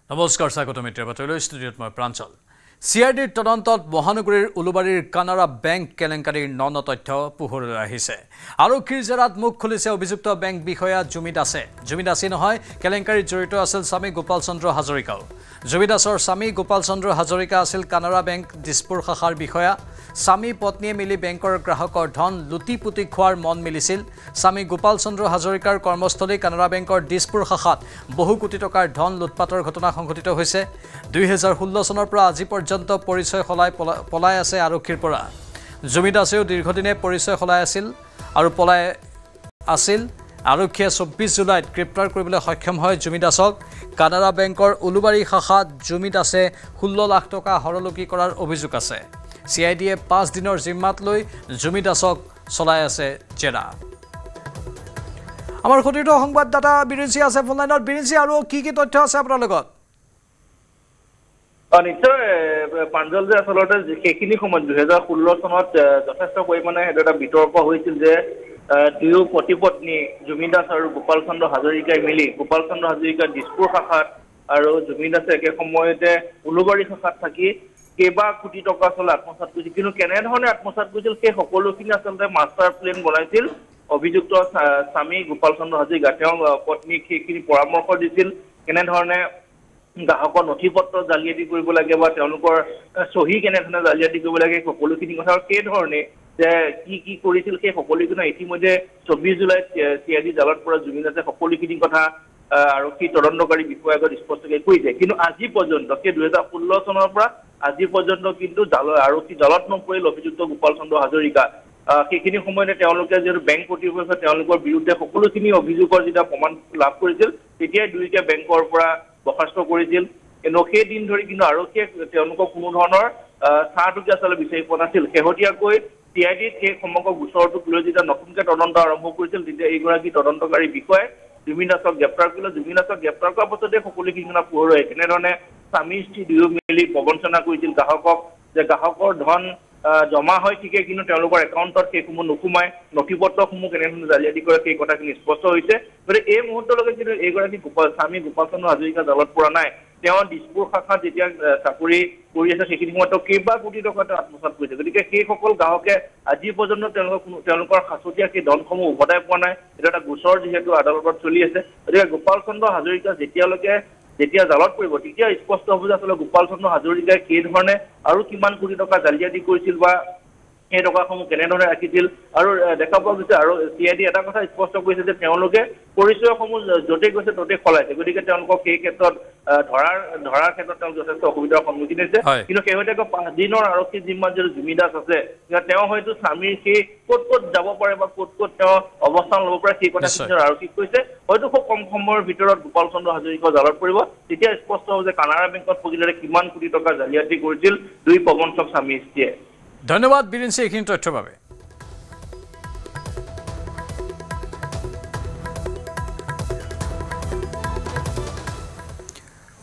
নমস্কাৰ স্বাগতম মিত্ৰৰ বাতৰিলৈ ষ্টুডিঅ'ত মই প্ৰাঞ্চল চিআইডিৰ তদন্তত মহানগৰীৰ উলুবাৰীৰ কানাড়া বেংক কেলেংকাৰীৰ ন তথ্য পোহৰলৈ আহিছে আৰক্ষীৰ জেৰাত মুখ খুলিছে অভিযুক্ত বেংক বিষয়া জুমি দাসী নহয় কেলেংকাৰীত জড়িত আছিল স্বামী গোপাল চন্দ্ৰ হাজৰিকাও জুমি দাসৰ স্বামী গোপাল চন্দ্ৰ হাজৰিকা আছিল কানাড়া বেংক দিছপুৰ শাখাৰ বিষয়া স্বামী পত্নীয়ে মিলি বেংকৰ গ্ৰাহকৰ ধন লুটিপুটি খোৱাৰ মন মিলিছিল স্বামী গোপাল চন্দ্ৰ হাজৰিকাৰ কৰ্মস্থলী কানাড়া বেংকৰ দিছপুৰ শাখাত বহু কোটি টকাৰ ধন লুটপাটৰ ঘটনা সংঘটিত হৈছে 2016 চনৰ পৰা আজি পৰ্যন্ত পৰিচয় পলাই আছে আৰক্ষীৰ পৰা জুমি দাসেও দীৰ্ঘদিনে পৰিচয় খলাই আছিল আৰু পলাই আছিল আৰক্ষীয়ে 24 জুলাইত গ্ৰেপ্তাৰ কৰিবলৈ সক্ষম হয় জুমি দাসক কানাড়া বেংকৰ উলুবাৰী শাখাত জুমি দাসে 16 লাখ টকা হৰলুকি কৰাৰ অভিযোগ আছে চিআইডিয়ে 5 দিনৰ জিম্মাত লৈ জুমি দাসক চলাই আছে জেৰা আমাৰ খতিত সংবাদদাতা বিৰিঞ্চি আছে ফোনলাইনত বিৰিঞ্চি আৰু কি তথ্য আছে আপোনাৰ লগত নিশ্চয় প্ৰাঞ্জল যে আচলতে সেইখিনি সময়ত 2016 চনত যথেষ্ট পৰিমাণে এটা বিতৰ্ক হৈছিল যে দুয়ো পতি-পত্নী জুমি দাস আৰু গোপাল চন্দ্ৰ হাজৰিকাই মিলি গোপাল চন্দ্ৰ হাজৰিকা দিছপুৰ শাখাত আৰু জুমি দাসে একে সময়তে উলুবাৰী শাখাত থাকি কেইবা কোটি টকা চলে আত্মসাৎ কৰিছিল কিন্তু কেনেধৰণে আত্মসাৎ কৰিছিল সেই সকলোখিনি আচলতে মাষ্টাৰ প্লেন বনাইছিল অভিযুক্ত স্বামী গোপাল চন্দ্ৰ হাজৰিকা তেওঁ পত্নীক সেইখিনি পৰামৰ্শ দিছিল কেনেধৰণে গ্ৰাহকৰ নথিপত্ৰ জালিয়াতি কৰিব লাগে বা তেওঁলোকৰ সহি কেনেধৰণে জালিয়াতি কৰিব লাগে সকলোখিনি কথা সেই ধৰণে যে কি কৰিছিল সেই সকলোখিনি ইতিমধ্যে 24 জুলাইত চিআইডি জালত পৰা জুমি দাসে সকলোখিনি কথা আৰক্ষী তদন্তকাৰী বিষয়াগত স্পষ্টকৈ কৈছে কিন্তু আজি পৰ্যন্ত সেই 2016 চনৰ পৰা আজি পৰ্যন্ত কিন্তু আৰক্ষী জালত নপৰিল অভিযুক্ত গোপাল চন্দ্ৰ হাজৰিকা সেইখিনি সময়তে তেওঁলোকে যিহেতু বেংক কৰ্তৃপক্ষ তেওঁলোকৰ বিৰুদ্ধে সকলোখিনি অভিযোগৰ যেতিয়া প্ৰমাণ লাভ কৰিছিল তেতিয়াই দুয়োকে বেংকৰ পৰা বৰ্খাস্ত কৰিছিল কিন্তু সেই দিন ধৰি কিন্তু আৰক্ষীয়ে তেওঁলোকক কোনো ধৰণৰ চাহটুকি আচলতে বিচাৰি পোৱা নাছিল শেহতীয়াকৈ চিআইডিত সেই সমগ্ৰ গোচৰটোক লৈ যেতিয়া নতুনকৈ তদন্ত আৰম্ভ কৰিছিল তেতিয়া এইগৰাকী তদন্তকাৰী বিষয়াই জুমি দাসক গ্ৰেপ্তাৰ কৰিলে জুমি দাসক গ্ৰেপ্তাৰ কৰাৰ পাছতে সকলোখিনি পোহৰ হয় কেনেধৰণে স্বামী স্ত্ৰী দুয়ো মিলি প্ৰবঞ্চনা কৰিছিল গ্ৰাহকক যে গ্ৰাহকৰ ধন জমা হয় ঠিকে কিন্তু তেওঁলোকৰ একাউণ্টত সেইসমূহ নোসোমায় নথিপত্ৰসমূহ কেনেধৰণে জালিয়াতি কৰে সেই কথাখিনি স্পষ্ট হৈছে গতিকে এই মুহূৰ্তলৈকে কিন্তু এইগৰাকী স্বামী গোপাল চন্দ্ৰ হাজৰিকা জালত পৰা নাই তেওঁ দিছপুৰ শাখাত যেতিয়া চাকৰি কৰি আছে সেইখিনি সময়ত কেইবা কোটি টকা আত্মসাৎ কৰিছে গতিকে সেইসকল গ্ৰাহকে আজি পৰ্যন্ত তেওঁলোকৰ সাঁচতীয়া সেই ধনসমূহ উভতাই পোৱা নাই এটা গোচৰ যিহেতু আদালতত চলি আছে গতিকে গোপাল চন্দ্ৰ হাজৰিকা যেতিয়া জালত পৰিব তেতিয়া স্পষ্ট হ'ব যে আচলতে গোপাল চন্দ্ৰ হাজৰিকাই কি ধৰণে আৰু কিমান কোটি টকা জালিয়াতি কৰিছিল বা এই টকাসমূহ কেনেধৰণে ৰাখিছিল আৰু দেখা পোৱা গৈছে আৰু চিআইডি এটা কথা স্পষ্ট কৰিছে যে তেওঁলোকে পৰিচয়সমূহ য'তে গৈছে ত'তে খলাইছে গতিকে তেওঁলোকক সেই ক্ষেত্ৰত ধৰাৰ ক্ষেত্ৰত তেওঁলোক যথেষ্ট অসুবিধাৰ সন্মুখীন হৈছে কিন্তু শেহতীয়াকৈ 5 দিনৰ আৰক্ষী জিম্মাত যদি জুমি দাস আছে তেওঁ হয়তো স্বামীৰ সেই ক'ত যাব পাৰে বা ক'ত তেওঁ অৱস্থান ল'ব পাৰে সেই কথা আৰক্ষীক কৈছে হয়তো খুব কম সময়ৰ ভিতৰত গোপাল চন্দ্ৰ হাজৰিকা জালত পৰিব তেতিয়া স্পষ্ট হ'ব যে কানাড়া বেংকত ফচিলে কিমান কোটি টকা জালিয়াতি কৰিছিল দুই প্ৰবঞ্চক স্বামী স্ত্ৰীয়ে ধন্যবাদ বিৰিঞ্চি এইখিনি তথ্যৰ বাবে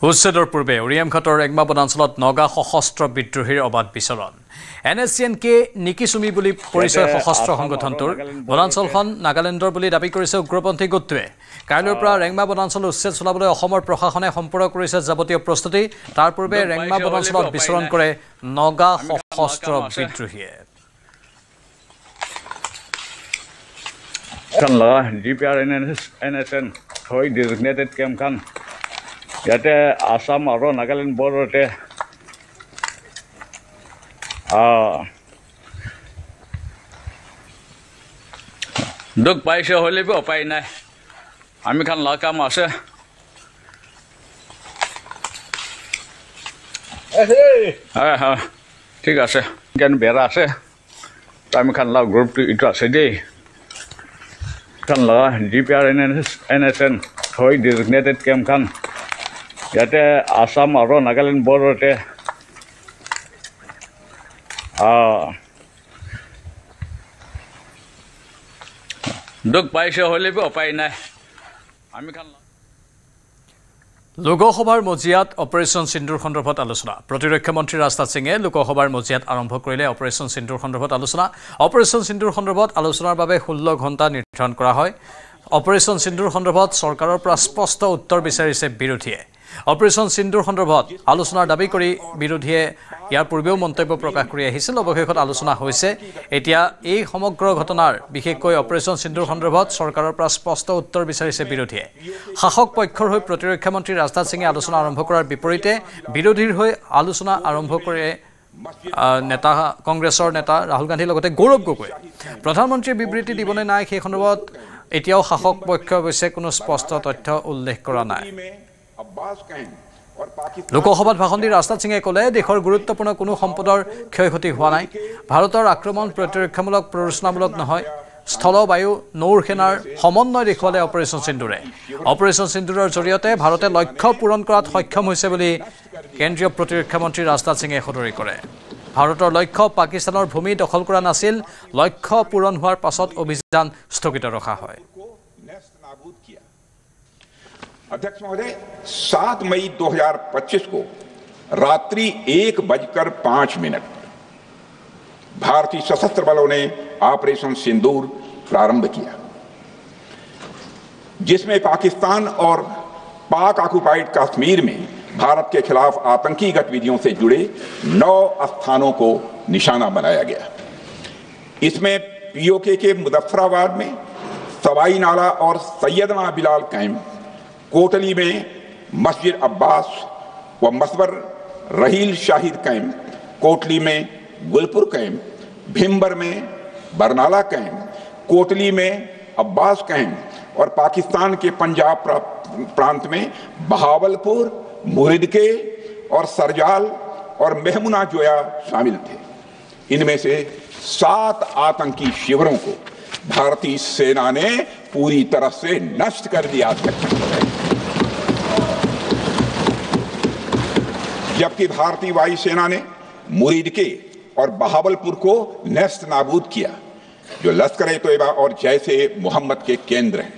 উচ্ছেদৰ পূৰ্বে উৰিয়ামঘাটৰ ৰেংমা বনাঞ্চলত নগা সশস্ত্ৰ বিদ্ৰোহীৰ অবাধ বিচৰণ NSCNK নিকিচুমি বুলি পৰিচয় সশস্ত্ৰ সংগঠনটোৰ বনাঞ্চলখন নাগালেণ্ডৰ বুলি দাবী কৰিছে উগ্ৰপন্থী গোটটোৱে কাইলৈৰ পৰা ৰেংমা বনাঞ্চল উচ্ছেদ চলাবলৈ অসমৰ প্ৰশাসনে সম্পূৰ্ণ কৰিছে যাৱতীয় প্ৰস্তুতি তাৰ পূৰ্বে ৰেংমা বনাঞ্চলত বিচৰণ কৰে নগা সশস্ত্ৰ বিদ্ৰোহীয়ে DPR NSN হয় ডিজিগনেটেড কেম্পখন ইয়াতে আসাম আৰু নাগালেণ্ড বৰ্ডাৰতে দুখ পাইছে হ'লেও উপায় নাই আমি খান লা কাম আছে ঠিক আছে কেন বেৰা আছে আমি খান লা গ্ৰুপটো ইটো আছে দেই খান লা DPR NSN হয় ডিজিগনেটেড কেম্পখন ইয়াতে আসাম আৰু নাগালেণ্ড বৰ্ডাৰতে দুখ পাইছে হ'লেও উপায় নাই আমি খান লোকসভাৰ মজিয়াত অপাৰেশ্যন সিন্দুৰ সন্দৰ্ভত আলোচনা প্ৰতিৰক্ষা মন্ত্ৰী ৰাজনাথ সিঙে লোকসভাৰ মজিয়াত আৰম্ভ কৰিলে অপাৰেশ্যন সিন্দুৰ সন্দৰ্ভত আলোচনা অপাৰেশ্যন সিন্দুৰ সন্দৰ্ভত আলোচনাৰ বাবে 16 ঘণ্টা নিৰ্ধাৰণ কৰা হয় অপাৰেশ্যন সিন্দুৰ সন্দৰ্ভত চৰকাৰৰ পৰা স্পষ্ট উত্তৰ বিচাৰিছে বিৰোধীয়ে অপাৰেশ্যন সিন্দুৰ সন্দৰ্ভত আলোচনাৰ দাবী কৰি বিৰোধীয়ে ইয়াৰ পূৰ্বেও মন্তব্য প্ৰকাশ কৰি আহিছিল। অৱশেষত আলোচনা হৈছে। এতিয়া এই সমগ্ৰ ঘটনাৰ বিশেষকৈ অপাৰেশ্যন সিন্দুৰ সন্দৰ্ভত চৰকাৰৰ পৰা স্পষ্ট উত্তৰ বিচাৰিছে বিৰোধীয়ে। শাসক পক্ষৰ হৈ প্ৰতিৰক্ষা মন্ত্ৰী ৰাজনাথ সিঙে আলোচনা আৰম্ভ কৰাৰ বিপৰীতে বিৰোধীৰ হৈ আলোচনা আৰম্ভ কৰে নেতা কংগ্ৰেছৰ নেতা ৰাহুল গান্ধীৰ লগতে গৌৰৱ গগৈ। প্ৰধানমন্ত্ৰীয়ে বিবৃতি দিবনে নাই সেই সন্দৰ্ভত এতিয়াও শাসক পক্ষই অৱশ্যে কোনো স্পষ্ট তথ্য উল্লেখ কৰা নাই। লোকসভাত ভাষণ দি ৰাজনাথ সিঙে ক'লে, দেশৰ গুৰুত্বপূৰ্ণ কোনো সম্পদৰ ক্ষয়ক্ষতি হোৱা নাই। ভাৰতৰ আক্ৰমণ প্ৰতিৰক্ষামূলক প্ৰৰোচনামূলক নহয়। স্থল বায়ু নৌৰ সেনাৰ সমন্বয় দেখুৱালে অপাৰেশ্যন সিন্দুৰে। অপাৰেশ্যন সিন্দুৰৰ জৰিয়তে ভাৰতে লক্ষ্য পূৰণ কৰাত সক্ষম হৈছে বুলি কেন্দ্ৰীয় প্ৰতিৰক্ষা মন্ত্ৰী ৰাজনাথ সিঙে সদৰি কৰে। ভাৰতৰ লক্ষ্য পাকিস্তানৰ ভূমি দখল কৰা নাছিল। লক্ষ্য পূৰণ হোৱাৰ পাছত অভিযান স্থগিত ৰখা হয়। अध्यक्ष महोदय, 7 मई 2025 को रात्रि 1:05 भारतीय सशस्त्र बलों ने ऑपरेशन सिंदूर प्रारंभ किया, जिसमें पाकिस्तान और पाक ऑक्युपाइड कश्मीर में भारत के खिलाफ आतंकी गतिविधियों से जुड़े 9 स्थानों को निशाना बनाया गया। इसमें पीओके के मुजफ्फराबाद में सवाई नाला और सैयदना बिलाल कैंप, कोटली में मस्जिद अब्बास व मसवर रहील शाहिद कैंप, कोटली में गुलपुर कैंप, भिम्बर में बरनाला कैंप, कोटली में अब्बास कैंप और पाकिस्तान के पंजाब प्रांत में बहावलपुर, मुरिदके और सरजाल और मेहमुना जोया शामिल थे। इनमें से 7 आतंकी शिविरों को भारतीय सेना ने पूरी तरह से नष्ट कर दिया, जबकि भारतीय वायुसेना ने मुरीदके और बहावलपुर को नेस्त नाबूद किया, जो लश्कर-ए-तोयबा और जैशे मोहम्मद के केंद्र हैं।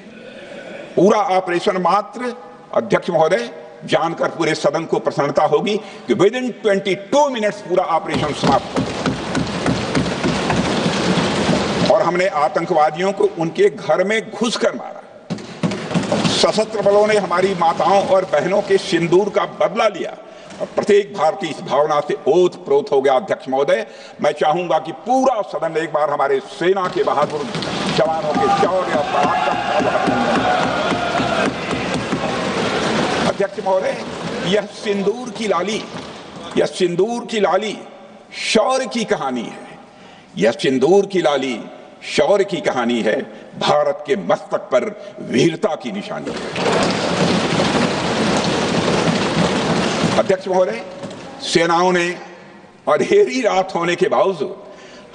पूरा ऑपरेशन मात्र, अध्यक्ष महोदय, जानकर पूरे सदन को प्रसन्नता होगी कि विदिन 22 मिनट्स पूरा ऑपरेशन समाप्त हो गया और हमने आतंकवादियों को उनके घर में घुसकर मारा। सशस्त्र बलों ने हमारी माताओं और बहनों के सिंदूर का बदला लिया और प्रत्येक भारतीय इस भावना से ओत-प्रोत हो गया। अध्यक्ष महोदय, मैं चाहूंगा कि पूरा सदन एक बार हमारे सेना के बहादुर जवानों के शौर्य और पराक्रम। अध्यक्ष महोदय, यह सिंदूर की लाली शौर्य की कहानी है। यह सिंदूर की लाली शौर्य की कहानी है, भारत के मस्तक पर वीरता की निशानी है। अध्यक्ष महोदय, सेनाओं ने अंधेरी रात होने के बावजूद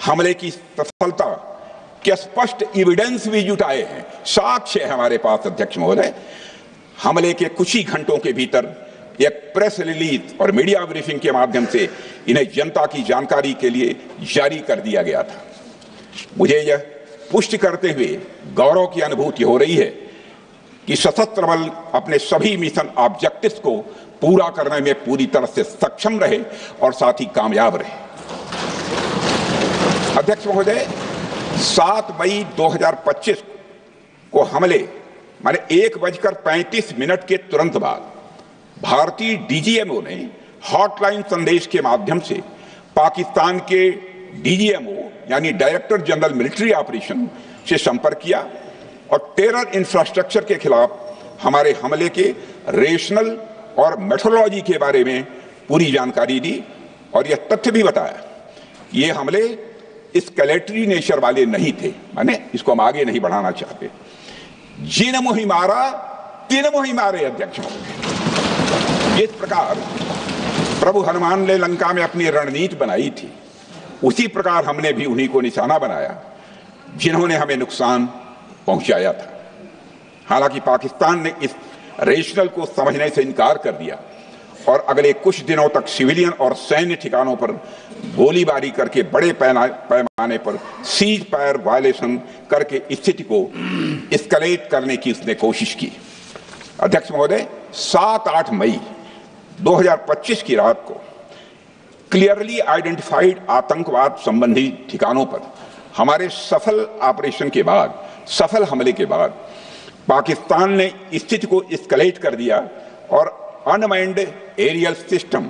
हमले की सफलता के स्पष्ट एविडेंस भी जुटाए हैं, साक्ष्य है हमारे पास। अध्यक्ष महोदय, हमले के कुछ ही घंटों के भीतर एक प्रेस रिलीज और मीडिया ब्रीफिंग के माध्यम से इन्हें जनता की जानकारी के लिए जारी कर दिया गया था। मुझे यह पुष्टि करते हुए गौरव की अनुभूति हो रही है कि सशस्त्र बल अपने सभी मिशन ऑब्जेक्टिव्स को पूरा करने में पूरी तरह से सक्षम रहे और साथ ही कामयाब रहे। अध्यक्ष महोदय, 7 मई 2025 को हमले माने 1:35 के तुरंत बाद भारतीय डीजीएमओ ने हॉटलाइन संदेश के माध्यम से पाकिस्तान के डीजीएमओ यानी डायरेक्टर जनरल मिलिट्री ऑपरेशन से संपर्क किया और टेरर इंफ्रास्ट्रक्चर के खिलाफ हमारे हमले के रेशनल और मेथोडोलॉजी के बारे में पूरी जानकारी दी और यह तथ्य भी बताया कि ये हमले एस्केलेटरी नेचर वाले नहीं थे, माने इसको हम आगे नहीं बढ़ाना चाहते। जिन मुहि मारा तीन मुहि मारे। अध्यक्ष महोदय, जिस प्रकार प्रभु हनुमान ने लंका में अपनी रणनीति बनाई थी, उसी प्रकार हमने भी उन्हीं को निशाना बनाया जिन्होंने हमें नुकसान पहुंचाया था। हालांकि पाकिस्तान ने इस रेशनल को समझने से इनकार कर दिया और अगले कुछ दिनों तक सिविलियन और सैन्य ठिकानों पर गोलीबारी करके बड़े पैमाने पर सीज फायर वायलेशन करके स्थिति को एस्केलेट करने की उसने कोशिश की। अध्यक्ष महोदय, 7-8 मई 2025 की रात को क्लियरली आइडेंटिफाइड आतंकवाद संबंधी ठिकानों पर हमारे सफल ऑपरेशन के बाद, सफल हमले के बाद पाकिस्तान ने स्थिति को एस्केलेट कर दिया और अनमैन्ड एरियल सिस्टम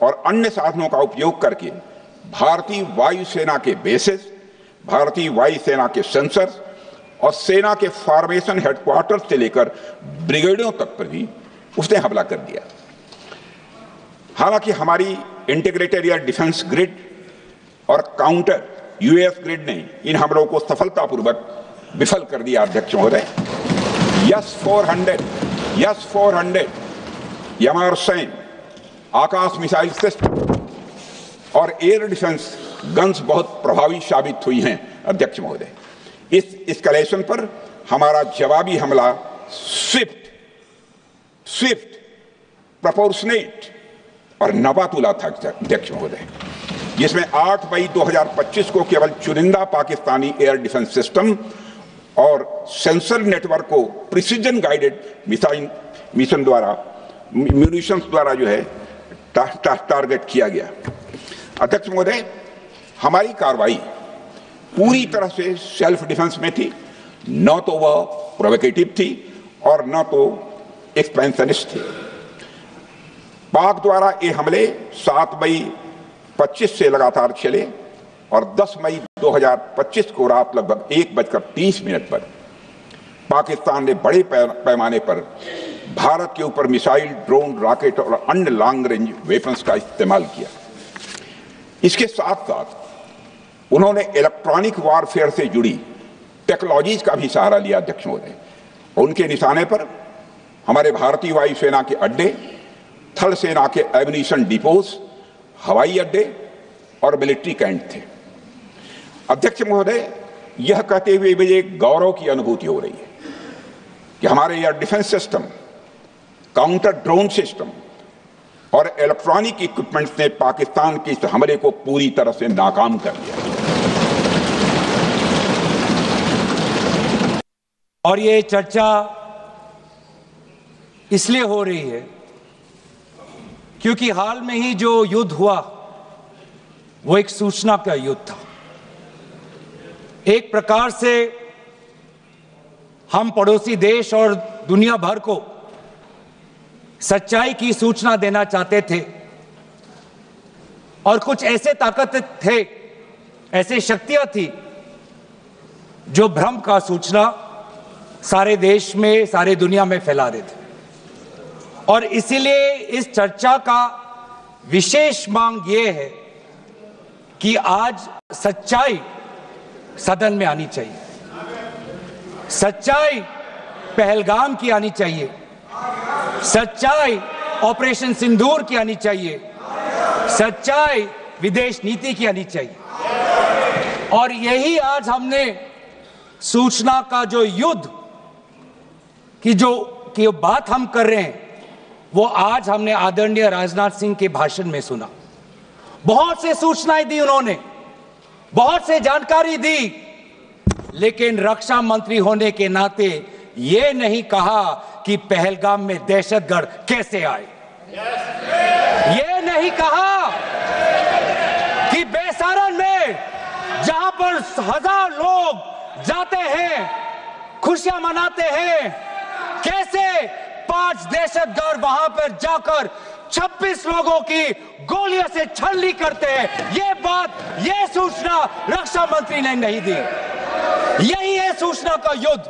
और अन्य साधनों का उपयोग करके भारतीय वायुसेना के बेसेस, भारतीय वायुसेना के सेंसर्स और सेना के फॉर्मेशन हेडक्वार्टर्स से लेकर ब्रिगेडों तक पर भी उसने हमला कर दिया। हालांकि हमारी इंटीग्रेटेड एयर डिफेंस ग्रिड और काउंटर यूएस ग्रिड ने इन हमलों को सफलतापूर्वक विफल कर दिया। अध्यक्ष महोदय, यस 400 यमारसैन आकाश मिसाइल सिस्टम और एयर डिफेंस गन्स बहुत प्रभावी साबित हुई हैं। अध्यक्ष महोदय, इस एस्केलेशन पर हमारा जवाबी हमला स्विफ्ट, प्रोपोर्शनेट और नवातुला था। अध्यक्ष महोदय, जिसमें 8 मई 2025 को केवल चुनिंदा पाकिस्तानी एयर डिफेंस सिस्टम और सेंसर नेटवर्क को प्रिसीजन गाइडेड मिशन द्वारा म्यूनिशंस द्वारा जो है टारगेट किया गया। अध्यक्ष महोदय, हमारी कार्रवाई पूरी तरह से सेल्फ डिफेंस में थी, न तो वह प्रोवोकेटिव थी और न तो एक्सपेंशनिस्ट थी। पाक द्वारा ये हमले 7 मई 25 से लगातार चले और 10 मई 2025 को रात लगभग 1:30 पर पाकिस्तान ने बड़े पैमाने पर भारत के ऊपर मिसाइल, ड्रोन, रॉकेट और अन्य लॉन्ग रेंज वेपन्स का इस्तेमाल किया। इसके साथ साथ उन्होंने इलेक्ट्रॉनिक वॉरफेयर से जुड़ी टेक्नोलॉजीज का भी सहारा लिया। अध्यक्ष महोदय, उनके निशाने पर हमारे भारतीय वायुसेना के अड्डे, थल सेना के एम्यूनिशन डिपोज, हवाई अड्डे और मिलिट्री कैंट थे। अध्यक्ष महोदय, यह कहते हुए मुझे एक गौरव की अनुभूति हो रही है कि हमारे air defence system, counter drone system और इलेक्ट्रॉनिक इक्विपमेंट्स ने पाकिस्तान के इस हमले को पूरी तरह से नाकाम कर दिया। और ये चर्चा इसलिए हो रही है क्योंकि हाल में ही जो युद्ध हुआ वो एक सूचना का युद्ध था। एक प्रकार से हम पड़ोसी देश और दुनिया भर को सच्चाई की सूचना देना चाहते थे और कुछ ऐसे ताकत थे, ऐसे शक्तियां थी जो भ्रम का सूचना सारे देश में, सारे दुनिया में फैला रहे थे। और इसीलिए इस चर्चा का विशेष मांग ये है कि आज सच्चाई सदन में आनी चाहिए, सच्चाई पहलगाम की आनी चाहिए, सच्चाई ऑपरेशन सिंदूर की आनी चाहिए, सच्चाई विदेश नीति की आनी चाहिए। और यही आज हमने सूचना का जो युद्ध की बात हम कर रहे हैं वो आज हमने आदरणीय राजनाथ सिंह के भाषण में सुना। बहुत से सूचनाएं दी उन्होंने, बहुत से जानकारी दी, लेकिन रक्षा मंत्री होने के नाते ये नहीं कहा कि पहलगाम में दहशतगर्द कैसे आए। ये नहीं कहा कि बेसारन में जहां पर 1000 लोग जाते हैं, खुशियां मनाते हैं, कैसे 5 दहशतगर्द वहां पर जाकर 26 लोगों की गोलियों से छलनी करते हैं। ये बात, ये सूचना रक्षा मंत्री ने नहीं दी। यही है सूचना का युद्ध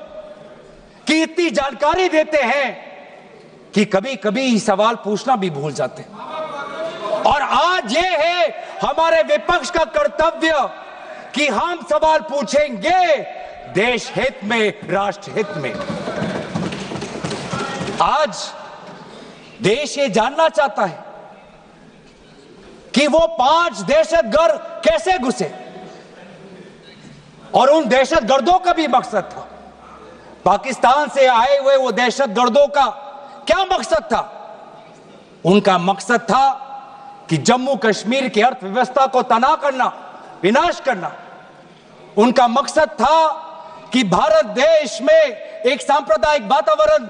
कि इतनी जानकारी देते हैं कि कभी कभी सवाल पूछना भी भूल जाते हैं। और आज ये है हमारे विपक्ष का कर्तव्य कि हम सवाल पूछेंगे देश हित में, राष्ट्र हित में। आज देश ये जानना चाहता है कि वो 5 दहशतगर्द कैसे घुसे और उन दहशतगर्दों का भी मकसद था। पाकिस्तान से आए हुए वो दहशतगर्दों का क्या मकसद था? उनका मकसद था कि जम्मू कश्मीर की अर्थव्यवस्था को तनाव करना, विनाश करना। उनका मकसद था कि भारत देश में एक सांप्रदायिक वातावरण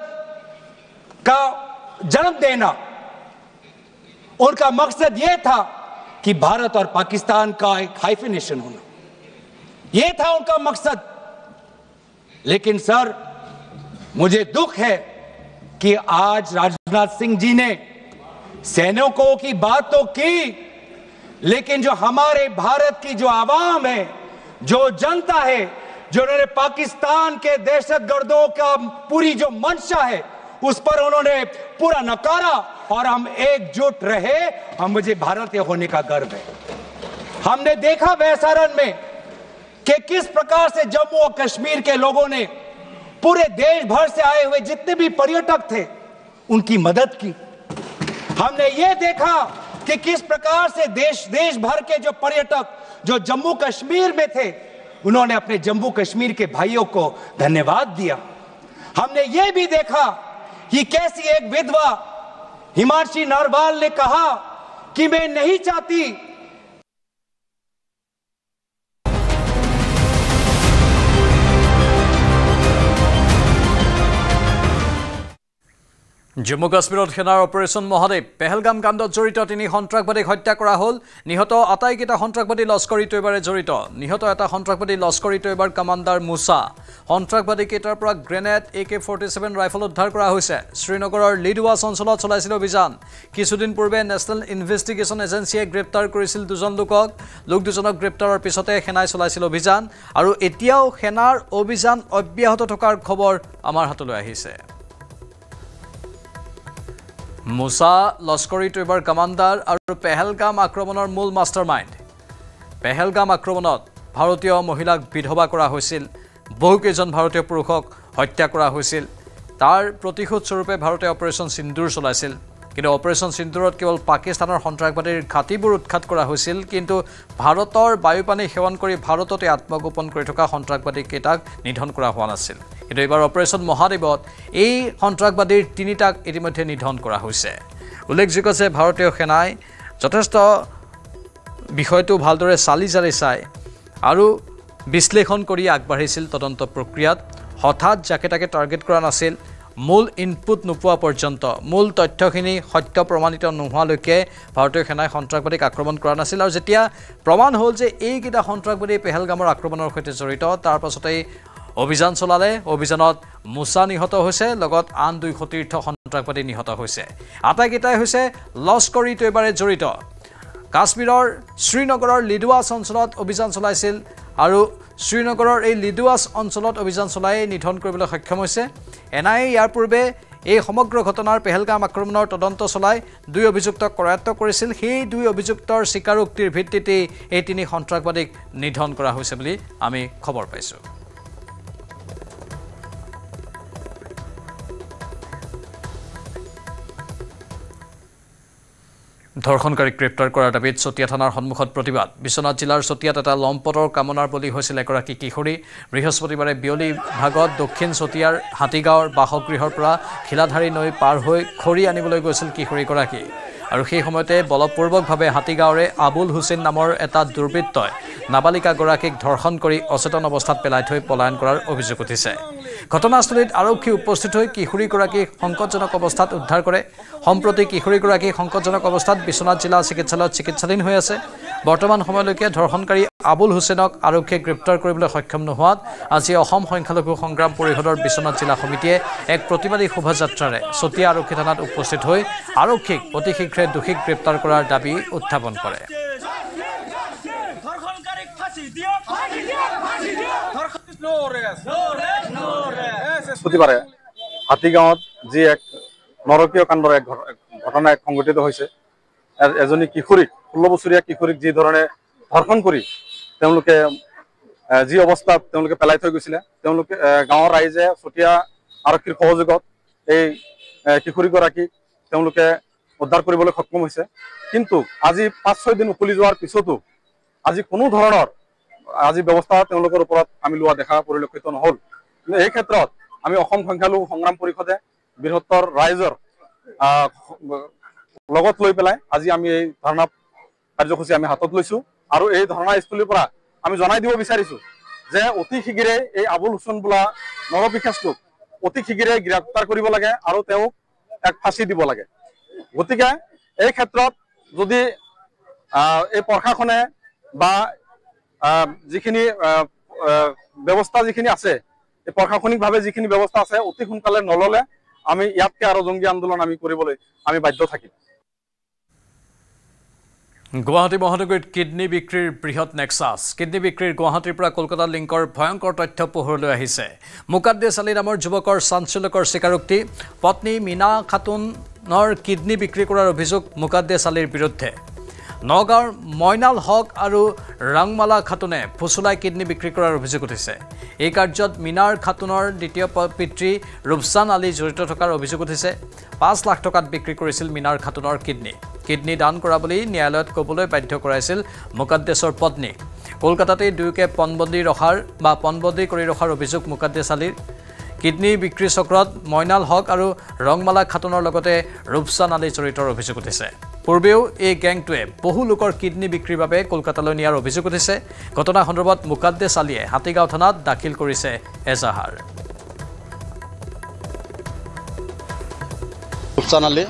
का जन्म देना। उनका मकसद यह था कि भारत और पाकिस्तान का एक हाइफिनेशन होना, यह था उनका मकसद। लेकिन सर, मुझे दुख है कि आज राजनाथ सिंह जी ने सैनिकों की बात तो की, लेकिन जो हमारे भारत की जो आवाम है, जो जनता है, जिन्होंने पाकिस्तान के दहशतगर्दों का पूरी जो मंशा है उस पर उन्होंने पूरा नकारा और हम एकजुट रहे। हम मुझे भारतीय होने का गर्व है। हमने देखा वैसारण में कि किस प्रकार से जम्मू और कश्मीर के लोगों ने पूरे देश भर से आए हुए जितने भी पर्यटक थे उनकी मदद की। हमने ये देखा कि किस प्रकार से देश भर के जो पर्यटक जो जम्मू कश्मीर में थे उन्होंने अपने जम्मू कश्मीर के भाइयों को धन्यवाद दिया। हमने ये भी देखा कि कैसी एक विधवा हिमांशी नरवाल ने कहा कि मैं नहीं चाहती জম্মু কাশ্মীৰত সেনাৰ অপাৰেশ্যন মহাদেৱ পেহেলগাম কাণ্ডত জড়িত 3 সন্ত্ৰাসবাদীক হত্যা কৰা হ'ল। নিহত আটাইকেইটা সন্ত্ৰাসবাদী লস্কৰী তৈবাৰে জড়িত। নিহত এটা সন্ত্ৰাসবাদী লস্কৰী তৈবাৰ কমাণ্ডাৰ মুছা। সন্ত্ৰাসবাদীকেইটাৰ পৰা গ্ৰেনেড AK-47 ৰাইফল উদ্ধাৰ কৰা হৈছে। শ্ৰীনগৰৰ লিডৱাছ অঞ্চলত চলাইছিল অভিযান। কিছুদিন পূৰ্বে নেশ্যনেল ইনভেষ্টিগেশ্যন এজেন্সিয়ে গ্ৰেপ্তাৰ কৰিছিল 2জন লোকক। লোক 2জনক গ্ৰেপ্তাৰৰ পিছতে সেনাই চলাইছিল অভিযান আৰু এতিয়াও সেনাৰ অভিযান অব্যাহত থকাৰ খবৰ আমাৰ হাতলৈ আহিছে। মুছা লস্কৰী তৈবাৰ কমাণ্ডাৰ আৰু পেহেলগাম আক্ৰমণৰ মূল মাষ্টাৰমাইণ্ড। পেহেলগাম আক্ৰমণত ভাৰতীয় মহিলাক বিধৱা কৰা হৈছিল, বহুকেইজন ভাৰতীয় পুৰুষক হত্যা কৰা হৈছিল। তাৰ প্ৰতিশোধ স্বৰূপে ভাৰতে অপাৰেশ্যন সিন্দুৰ চলাইছিল। কিন্তু অপাৰেশ্যন সিন্দুৰত কেৱল পাকিস্তানৰ সন্ত্ৰাসবাদীৰ ঘাটিবোৰ উৎখাত কৰা হৈছিল, কিন্তু ভাৰতৰ বায়ুপানী সেৱন কৰি ভাৰততে আত্মগোপন কৰি থকা সন্ত্ৰাসবাদীকেইটাক নিধন কৰা হোৱা নাছিল। কিন্তু এইবাৰ অপাৰেশ্যন মহাদেৱত এই সন্ত্ৰাসবাদীৰ 3টাক ইতিমধ্যে নিধন কৰা হৈছে। উল্লেখযোগ্য যে ভাৰতীয় সেনাই যথেষ্ট বিষয়টো ভালদৰে চালি জাৰি চাই আৰু বিশ্লেষণ কৰি আগবাঢ়িছিল তদন্ত প্ৰক্ৰিয়াত। হঠাৎ যাকে তাকে টাৰ্গেট কৰা নাছিল। মূল ইনপুট নোপোৱা পৰ্যন্ত, মূল তথ্যখিনি সত্য প্ৰমাণিত নোহোৱালৈকে ভাৰতীয় সেনাই সন্ত্ৰাসবাদীক আক্ৰমণ কৰা নাছিল। আৰু যেতিয়া প্ৰমাণ হ'ল যে এইকেইটা সন্ত্ৰাসবাদী পেহেলগামৰ আক্ৰমণৰ সৈতে জড়িত, তাৰ পাছতেই অভিযান চলালে। অভিযানত মুছা নিহত হৈছে, লগত আন 2 সতীৰ্থ সন্ত্ৰাসবাদী নিহত হৈছে। আটাইকেইটাই হৈছে লস্কৰী তৈবাৰে জড়িত। কাশ্মীৰৰ শ্ৰীনগৰৰ লিডৱাছ অঞ্চলত অভিযান চলাইছিল আৰু শ্ৰীনগৰৰ এই লিডৱাছ অঞ্চলত অভিযান চলাই নিধন কৰিবলৈ সক্ষম হৈছে। এনআইএ ইয়াৰ পূৰ্বে এই সমগ্ৰ ঘটনাৰ পেহেলগাম আক্ৰমণৰ তদন্ত চলাই 2 অভিযুক্তক কৰায়ত্ব কৰিছিল। সেই 2 অভিযুক্তৰ স্বীকাৰোক্তিৰ ভিত্তিতেই এই 3 সন্ত্ৰাসবাদীক নিধন কৰা হৈছে বুলি আমি খবৰ পাইছোঁ। ধৰ্ষণকাৰীক গ্ৰেপ্তাৰ কৰাৰ দাবীত চতিয়া থানাৰ সন্মুখত প্ৰতিবাদ। বিশ্বনাথ জিলাৰ চতিয়াত এটা লম্পটৰ কামনাৰ বলি হৈছিল এগৰাকী কিশোৰী। বৃহস্পতিবাৰে বিয়লি ভাগত দক্ষিণ চতিয়াৰ হাতীগাঁৱৰ বাসগৃহৰ পৰা খিলাধাৰী নৈ পাৰ হৈ খৰি আনিবলৈ গৈছিল কিশোৰীগৰাকী। আৰু সেই সময়তে বলপূৰ্বকভাৱে হাতীগাঁৱৰে আবুল হুছেইন নামৰ এটা দুৰ্বৃত্তই নাবালিকাগৰাকীক ধৰ্ষণ কৰি অচেতন অৱস্থাত পেলাই থৈ পলায়ন কৰাৰ অভিযোগ উঠিছে। ঘটনাস্থলীত আৰক্ষী উপস্থিত হৈ কিশোৰীগৰাকীক সংকটজনক অৱস্থাত উদ্ধাৰ কৰে। সম্প্ৰতি কিশোৰীগৰাকী সংকটজনক অৱস্থাত বিশ্বনাথ জিলা চিকিৎসালয়ত চিকিৎসাধীন হৈ আছে। বৰ্তমান সময়লৈকে ধৰ্ষণকাৰী আবুল হুছেইনক আৰক্ষীয়ে গ্ৰেপ্তাৰ কৰিবলৈ সক্ষম নোহোৱাত আজি অসম সংখ্যালঘু সংগ্ৰাম পৰিষদৰ বিশ্বনাথ জিলা সমিতিয়ে এক প্ৰতিবাদী শোভাযাত্ৰাৰে চতিয়া আৰক্ষী থানাত উপস্থিত হৈ আৰক্ষীক অতি শীঘ্ৰে দোষীক গ্ৰেপ্তাৰ কৰাৰ দাবী উত্থাপন কৰে। বৃহস্পতিবাৰে হাতীগাঁৱত যি এক নৰকীয় কাণ্ডৰ এক ঘটনা সংঘটিত হৈছে। এজনী কিশোৰীক 16 বছৰীয়া কিশোৰীক যি ধৰণে ধৰ্ষণ কৰি তেওঁলোকে যি অৱস্থাত তেওঁলোকে পেলাই থৈ গৈছিলে, তেওঁলোকে গাঁৱৰ ৰাইজে চতিয়া আৰক্ষীৰ সহযোগত এই কিশোৰীগৰাকীক তেওঁলোকে উদ্ধাৰ কৰিবলৈ সক্ষম হৈছে। কিন্তু আজি 5-6 দিন উকলি যোৱাৰ পিছতো আজি কোনো ধৰণৰ ব্যৱস্থা তেওঁলোকৰ ওপৰত আমি লোৱা দেখা পৰিলক্ষিত নহ'ল। কিন্তু এই ক্ষেত্ৰত আমি অসম সংখ্যালঘু সংগ্ৰাম পৰিষদে বৃহত্তৰ ৰাইজৰ লগত লৈ পেলাই আজি আমি এই ধৰ্ণা কাৰ্যসূচী আমি হাতত লৈছো। আৰু এই ধৰ্ণাস্থলীৰ পৰা আমি জনাই দিব বিচাৰিছো যে অতি শীঘ্ৰে এই আবুল হুছেইন বোলা নৰপিশাচটোক অতি শীঘ্ৰে গ্ৰেপ্তাৰ কৰিব লাগে আৰু তেওঁক এক ফাঁচি দিব লাগে। গতিকে এই ক্ষেত্ৰত যদি এই প্ৰশাসনে বা যিখিনি ব্যৱস্থা যিখিনি আছে, এই প্ৰশাসনিকভাৱে যিখিনি ব্যৱস্থা আছে অতি সোনকালে নললে আমি ইয়াতকে আৰু জংগী আন্দোলন আমি কৰিবলৈ আমি বাধ্য থাকিম গুৱাহাটী মহানগৰীত কিডনী বিক্ৰীৰ বৃহৎ নেক্সাছ কিডনী বিক্ৰীৰ গুৱাহাটীৰ পৰা কলকাতা লিংকৰ ভয়ংকৰ তথ্য পোহৰলৈ আহিছে মুকাদ্দেছ আলী নামৰ যুৱকৰ চাঞ্চল্যকৰ স্বীকাৰোক্তি পত্নী মীনা খাতুনৰ কিডনী বিক্ৰী কৰাৰ অভিযোগ মুকাদ্দেছ আলীৰ বিৰুদ্ধে নগাঁৱৰ মইনাল হক আৰু ৰংমালা খাতুনে ফুচুলাই কিডনী বিক্ৰী কৰাৰ অভিযোগ উঠিছে এই কাৰ্যত মীনাৰ খাতুনৰ দ্বিতীয় পিতৃ ৰূপচান আলী জড়িত থকাৰ অভিযোগ উঠিছে 5 লাখ টকাত বিক্ৰী কৰিছিল মীনাৰ খাতুনৰ কিডনী দান কৰা বুলি ন্যায়ালয়ত ক'বলৈ বাধ্য কৰাইছিল মুকাদ্দেছৰ পত্নী কলকাতাতে দুয়োকে পণবন্দী কৰি ৰখাৰ অভিযোগ মুকাদ্দেছ আলীৰ কিডনী বিক্ৰী চক্ৰত মইনাল হক আৰু ৰংমালা খাতুনৰ লগতে ৰূপচান আলী জড়িতৰ অভিযোগ উঠিছে পূৰ্বেও এই গেংটোৱে বহু লোকৰ কিডনী বিক্ৰীৰ বাবে কলকাতালৈ নিয়াৰ অভিযোগ উঠিছে ঘটনা সন্দৰ্ভত মুকাদ্দেছ আলীয়ে হাতীগাঁও থানাত দাখিল কৰিছে এজাহাৰ ৰূপচান আলী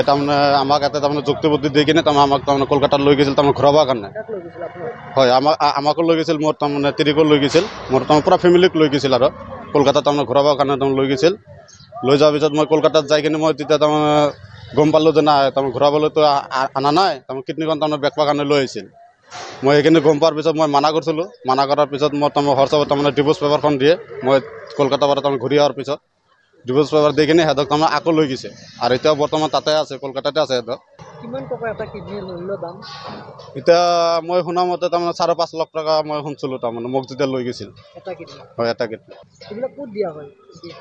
তাৰমানে আমাক এটা তাৰমানে যুক্তিবুদ্ধি দি কিনে তাৰমানে আমাক তাৰমানে কলকাতাত লৈ গৈছিল তাৰমানে ঘূৰাবৰ কাৰণে হয় আমাকো লৈ গৈছিল মোৰ তাৰমানে তিৰিকো লৈ গৈছিল মোৰ তাৰমানে পুৰা ফেমিলিক লৈ গৈছিল আৰু কলকাতাত তাৰমানে ঘূৰাবৰ কাৰণে তাৰমানে লৈ গৈছিল লৈ যোৱাৰ পিছত মই কলকাতাত যাই কিনে মই তেতিয়া তাৰমানে গম পালোঁ যে নাই তাৰমানে ঘূৰাবলৈতো অনা নাই তাৰমানে কিডনীখন তাৰমানে বেকৱাৰ কাৰণে লৈ আহিছিল মই সেইখিনি গম পোৱাৰ পিছত মই মানা কৰিছিলোঁ মানা কৰাৰ পিছত মই তাৰমানে হোৱাটছআপত তাৰমানে ডিভোৰ্চ পেপাৰখন দিয়ে মই কলকাতাৰ পৰা তাৰমানে ঘূৰি অহাৰ পিছত ডিভোৰ্চ পেপাৰ দি কিনে সিহঁতক তাৰমানে আকৌ লৈ গৈছে আৰু এতিয়াও বৰ্তমান তাতে আছে কলকাতাতে আছে সিহঁতক কিমান টকা এটা কিডনীৰ মূল্য দাম এতিয়া মই শুনা মতে তাৰমানে 5.5 লাখ টকা মই শুনিছিলোঁ তাৰমানে মোক যেতিয়া লৈ গৈছিল এটা কিডনী হয় এটা কিডনী এইবিলাক ক'ত দিয়া হয়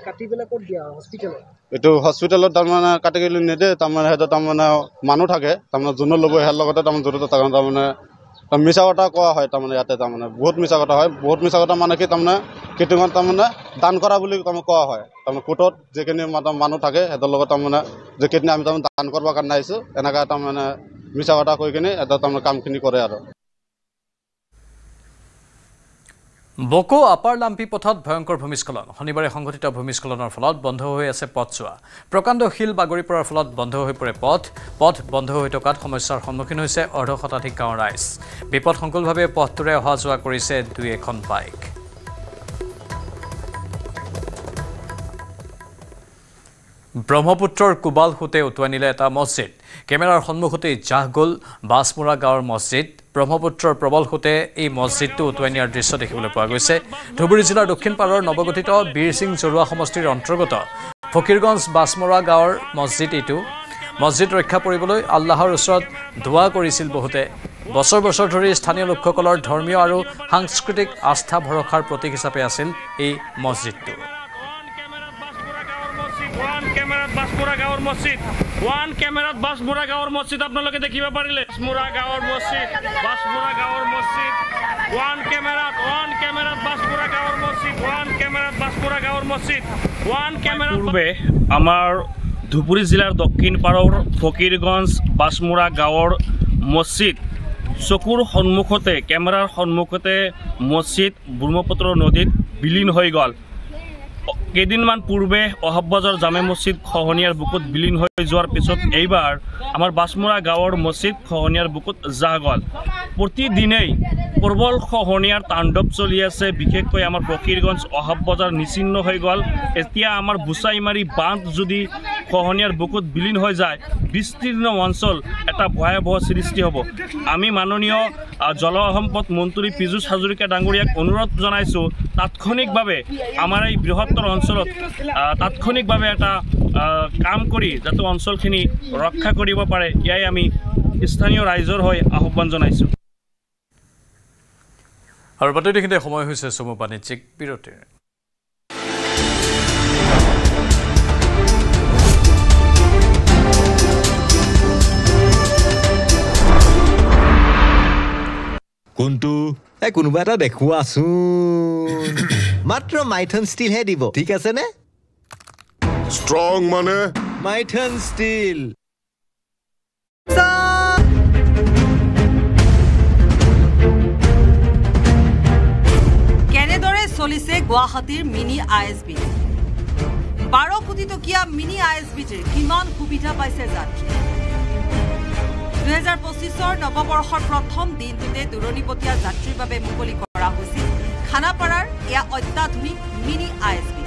কাটি পেলাই ক'ত দিয়া হয় হস্পিটেলত এইটো হস্পিটেলত তাৰমানে কাটি গ'লে নিদিয়ে তাৰমানে সিহঁতৰ তাৰমানে মানুহ থাকে তাৰমানে যোনে ল'ব সিহঁৰ লগতে তাৰমানে জড়িত থাকে তাৰমানে মিছা কথা কোৱা হয় তাৰমানে ইয়াতে তাৰমানে বহুত মিছা কথা হয় বহুত মিছা কথা মানে কি তাৰমানে কিডনীখন তাৰমানে দান কৰা বুলি তাৰমানে কোৱা হয় তাৰমানে কোৰ্টত যিখিনি মানুহ থাকে সিহঁতৰ লগত তাৰমানে যে কিডনী আমি তাৰমানে দান কৰিবৰ কাৰণে আহিছোঁ এনেকৈ তাৰমানে মিছা কথা কৈ কিনে এটা তাৰমানে কামখিনি কৰে আৰু বকো আপাৰ লাম্পি পথত ভয়ংকৰ ভূমিস্খলন শনিবাৰে সংঘটিত ভূমিস্খলনৰ ফলত বন্ধ হৈ আছে পথছোৱা প্ৰকাণ্ড শিল বাগৰি পৰাৰ ফলত বন্ধ হৈ পৰে পথ বন্ধ হৈ থকাত সমস্যাৰ সন্মুখীন হৈছে অৰ্ধশতাধিক গাঁৱৰ ৰাইজ বিপদসংকুলভাৱে পথটোৰে অহা যোৱা কৰিছে দুই এখন বাইক ব্ৰহ্মপুত্ৰৰ কোবাল খুঁটে উটুৱাই নিলে এটা মছজিদ কেমেৰাৰ সন্মুখতে জাহ গ'ল বাছমুৰা গাঁৱৰ মছজিদ ব্ৰহ্মপুত্ৰৰ প্ৰবল খুঁটে এই মছজিদটো উটুৱাই নিয়াৰ দৃশ্য দেখিবলৈ পোৱা গৈছে ধুবুৰী জিলাৰ দক্ষিণ পাৰৰ নৱগঠিত বীৰ সিং জৰুৱা সমষ্টিৰ অন্তৰ্গত ফকীৰগঞ্জ বাছমুৰা গাঁৱৰ মছজিদ এইটো মছজিদ ৰক্ষা কৰিবলৈ আল্লাহৰ ওচৰত দোৱা কৰিছিল বহুতে বছৰ বছৰ ধৰি স্থানীয় লোকসকলৰ ধৰ্মীয় আৰু সাংস্কৃতিক আস্থা ভৰসাৰ প্ৰতীক হিচাপে আছিল এই মছজিদটো ওৱান কেমেৰাত বাছমুৰা গাঁৱৰ মছজিদ আপোনালোকে দেখিব পাৰিলে বাছমুৰা গাঁৱৰ মছজিদ ওৱান কেমেৰাত বাছমুৰা গাঁৱৰ মছজিদ পূৰ্বে আমাৰ ধুবুৰী জিলাৰ দক্ষিণ পাৰৰ ফকীৰগঞ্জ বাছমুৰা গাঁৱৰ মছজিদ চকুৰ সন্মুখতে কেমেৰাৰ সন্মুখতে মছজিদ ব্ৰহ্মপুত্ৰ নদীত বিলীন হৈ গ'ল কেইদিনমান পূৰ্বে অহব্বজৰ জামে মছজিদ খহনীয়াৰ বুকুত বিলীন হৈ যোৱাৰ পিছত এইবাৰ আমাৰ বাছমুৰা গাঁৱৰ মছজিদ খহনীয়াৰ বুকুত জাহ গ'ল প্ৰতিদিনেই প্ৰবল খহনীয়াৰ তাণ্ডৱ চলি আছে বিশেষকৈ আমাৰ ফকীৰগঞ্জ অহব্বজাৰ নিচিন্ন হৈ গ'ল এতিয়া আমাৰ বুচাইমাৰী বান্ধ যদি খহনীয়াৰ বুকুত বিলীন হৈ যায় বিস্তীৰ্ণ অঞ্চল এটা ভয়াৱহ সৃষ্টি হ'ব আমি মাননীয় জলসম্পদ মন্ত্ৰী পীযুষ হাজৰিকা ডাঙৰীয়াক অনুৰোধ জনাইছোঁ তাৎক্ষণিকভাৱে আমাৰ এই বৃহত্তৰ অঞ্চলত তাৎক্ষণিকভাৱে এটা কাম কৰি যাতে অঞ্চলখিনি ৰক্ষা কৰিব পাৰে ইয়াই আমি স্থানীয় ৰাইজৰ হৈ আহ্বান জনাইছোঁ আৰু বাতৰিখিনিতে সময় হৈছে চমু বাণিজ্যিক বিৰতিৰ কোনটো কোনোবা এটা দেখুৱাচোন মাত্ৰ মাইথন ষ্টিল হে দিব ঠিক আছে নে ষ্ট্ৰং মানে মাইথন ষ্টিল কেনেদৰে চলিছে গুৱাহাটীৰ মিনি ISB 12 কোটি টকীয়া মিনি ISBটিৰ কিমান সুবিধা পাইছে যাত্ৰী 2025 নৱবৰ্ষৰ প্ৰথম দিনটোতে দূৰণিবতীয়া যাত্ৰীৰ বাবে মুকলি কৰা হৈছিল খানাপাৰাৰ এয়া অত্যাধুনিক মিনি ISB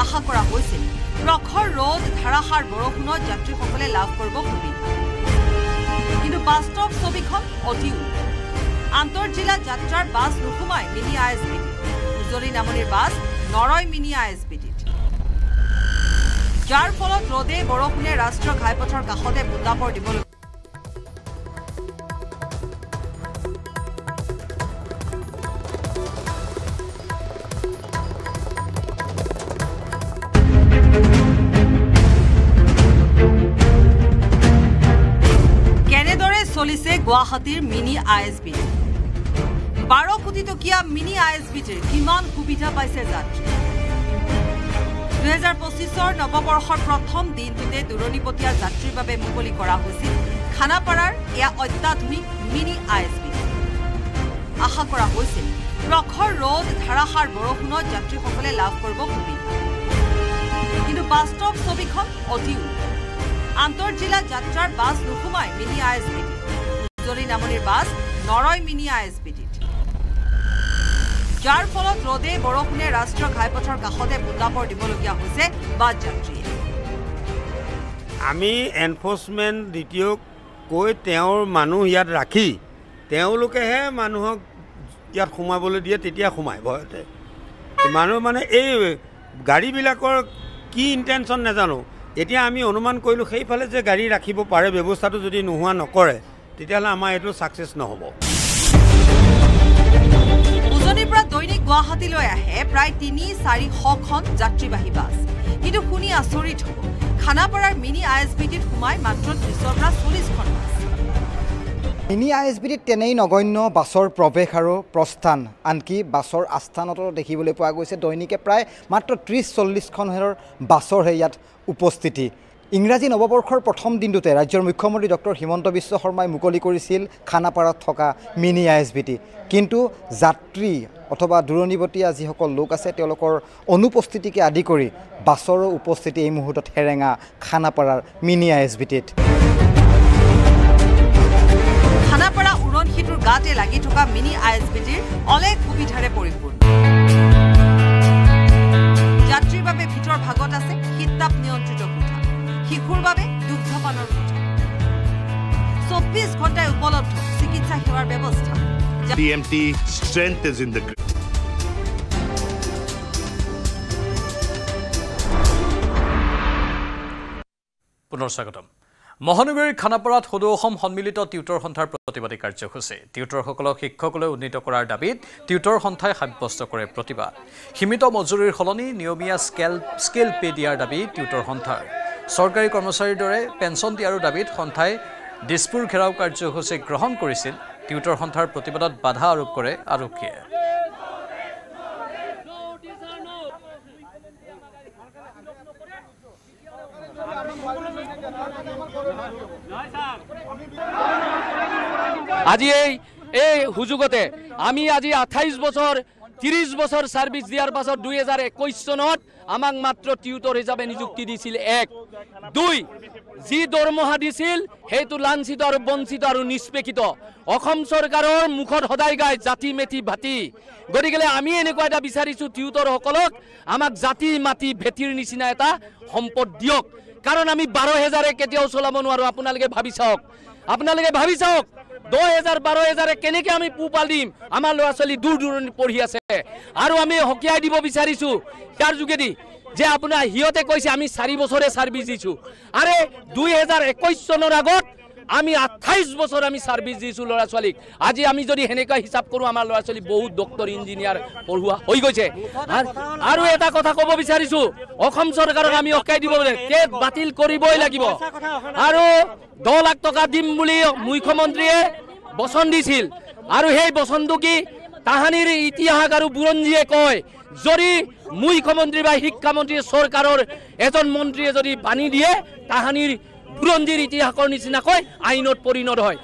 আশা কৰা হৈছিল প্ৰখৰ ৰ'দ ধাৰাসাৰ বৰষুণত যাত্ৰীসকলে লাভ কৰিব সুবিধা কিন্তু বাস্তৱ ছবিখন অতি আন্তঃজিলা যাত্ৰাৰ বাছ নুসুমাই মিনি ISBT উজনি নামনিৰ বাছ নৰয় মিনি ISBTত যাৰ ফলত ৰ'দে বৰষুণে ৰাষ্ট্ৰীয় ঘাইপথৰ কাষতে বুন্দাপৰ দিবলৈ চলিছে গুৱাহাটীৰ মিনি ISBT 12 কোটি টকীয়া মিনি ISBTৰ কিমান সুবিধা পাইছে যাত্ৰী 2025ৰ নৱবৰ্ষৰ প্ৰথম দিনটোতে দূৰণিবতীয়া যাত্ৰীৰ বাবে মুকলি কৰা হৈছিল খানাপাৰাৰ এয়া অত্যাধুনিক মিনি ISBT আশা কৰা হৈছিল প্ৰখৰ ৰ'দ ধাৰাসাৰ বৰষুণত যাত্ৰীসকলে লাভ কৰিব সুবিধা কিন্তু বাস্তৱ ছবিখন অতি আন্তঃজিলা যাত্ৰাৰ বাছ নুসুমাই মিনি ISBT উজনি নামনিৰ বাছ নৰয় মিনি ISBTত যাৰ ফলত ৰ'দে বৰষুণে ৰাষ্ট্ৰীয় ঘাইপথৰ কাষতে বুন্দাপৰ দিবলগীয়া হৈছে বাছ যাত্ৰীয়ে আমি এনফৰ্চমেণ্ট দ্বিতীয়ক কৈ তেওঁৰ মানুহ ইয়াত ৰাখি তেওঁলোকেহে মানুহক ইয়াত সোমাবলৈ দিয়ে তেতিয়া সোমায় ভয়তে মানুহ মানে এই গাড়ীবিলাকৰ কি ইণ্টেনশ্যন নাজানো এতিয়া আমি অনুমান কৰিলোঁ সেইফালে যে গাড়ী ৰাখিব পাৰে ব্যৱস্থাটো যদি নোহোৱা নকৰে তেতিয়াহ'লে আমাৰ এইটো ছাকচেছ নহ'ব উজনিৰ পৰা দৈনিক গুৱাহাটীলৈ আহে প্ৰায় 3-400খন যাত্ৰীবাহী বাছ কিন্তু শুনি আচৰিত হ'ব খানাপাৰাৰ মিনি ISBTত সোমাই মাত্ৰ 30ৰ পৰা 40খন বাছ মিনি ISBTত তেনেই নগণ্য বাছৰ প্ৰৱেশ আৰু প্ৰস্থান আনকি বাছৰ আস্থানতো দেখিবলৈ পোৱা গৈছে দৈনিকে প্ৰায় মাত্ৰ 30-40খনৰ বাছৰহে ইয়াত উপস্থিতি ইংৰাজী নৱবৰ্ষৰ প্ৰথম দিনটোতে ৰাজ্যৰ মুখ্যমন্ত্ৰী ডক্টৰ হিমন্ত বিশ্ব শৰ্মাই মুকলি কৰিছিল খানাপাৰাত থকা মিনি ISBT কিন্তু যাত্ৰী অথবা দূৰণিবতীয়া যিসকল লোক আছে তেওঁলোকৰ অনুপস্থিতিকে আদি কৰি বাছৰো উপস্থিতি এই মুহূৰ্তত হেৰেঙা খানাপাৰাৰ মিনি ISBTত খানাপাৰা উৰণ সেতুৰ গাতে লাগি থকা মিনি ISBTৰ অলেখ সুবিধাৰে পৰিপূৰ্ণ যাত্ৰীৰ বাবে ভিতৰ ভাগত আছে শীততাপ নিয়ন্ত্ৰিত কোঠা শিশুৰ বাবে দুগ্ধপানৰ কোঠা 24 ঘণ্টাই উপলব্ধ চিকিৎসা সেৱাৰ ব্যৱস্থা TMT strength is in the পুনৰ স্বাগতম মহানগৰীৰ খানাপাৰাত সদৌ অসম সন্মিলিত টিউটৰ সন্থাৰ প্ৰতিবাদী কাৰ্যসূচী টিউটৰসকলক শিক্ষকলৈ উন্নীত কৰাৰ দাবীত টিউটৰ সন্থাই সাব্যস্ত কৰে প্ৰতিবাদ সীমিত মজুৰিৰ সলনি নিয়মীয়া স্কেল পে দিয়াৰ দাবী টিউটৰ সন্থাৰ চৰকাৰী কৰ্মচাৰীৰ দৰে পেঞ্চন দিয়াৰ দাবীত সন্থাই দিছপুৰ ঘেৰাও কাৰ্যসূচী গ্ৰহণ কৰিছিল টিউটৰ সন্থাৰ প্ৰতিবাদত বাধা আৰোপ কৰে আৰক্ষীয়ে আজি এই সুযোগতে আমি আজি 28 বছৰ 30 বছৰ সাৰ্ভিস দিয়াৰ পাছত 2021 চনত আমাক মাত্ৰ টিউটৰ হিচাপে নিযুক্তি দিছিল 1 2 যি দৰমহা দিছিল হেতু লাঞ্ছিত আৰু বঞ্চিত আৰু নিষ্পেক্ষিত অসম চৰকাৰৰ মুখত সদায় গায় জাতি মেথি ভাতি গতিকে আমি এনেকুৱা এটা বিচাৰিছো টিউটৰ সকলক আমাক জাতি মাটি ভেটিৰ নিচিনা এটা সম্পদ দিয়ক কাৰণ আমি 12000 কেতিয়াও চলাব নোৱাৰো আপোনালোকে ভাবি চাওক 2000-12000 কেনেকৈ আমি পোহপাল দিম আমাৰ ল'ৰা ছোৱালী দূৰ দূৰণিত পঢ়ি আছে আৰু আমি হকিয়াই দিব বিচাৰিছো তাৰ যোগেদি যে আপোনাৰ হিয়তে কৈছে আমি 4 বছৰে সাৰ্ভিস দিছো আৰে 2021 চনৰ আগত আমি 28 বছৰ আমি সাৰ্ভিস দিছো ল'ৰা ছোৱালীক আজি আমি যদি হেনেকা হিচাপ কৰো আমাৰ ল'ৰা ছোৱালী বহুত ডক্টৰ ইঞ্জিনিয়াৰ পঢ়ুৱা হৈ গৈছে আৰু এটা কথা ক'ব বিচাৰিছো অসম চৰকাৰক আমি হকিয়াই দিব কেট বাতিল কৰিবই লাগিব আৰু 10 লাখ টকা দিম বুলি মুখ্যমন্ত্ৰীয়ে বচন দিছিল আৰু সেই বচনটো কি তাহানিৰ ইতিহাস আৰু বুৰঞ্জীয়ে কয় যদি মুখ্যমন্ত্ৰী বা শিক্ষামন্ত্ৰী চৰকাৰৰ এজন মন্ত্ৰীয়ে যদি বাণী দিয়ে তাহানিৰ বুৰঞ্জীৰ ইতিহাসৰ নিচিনাকৈ আইনত পৰিণত হয়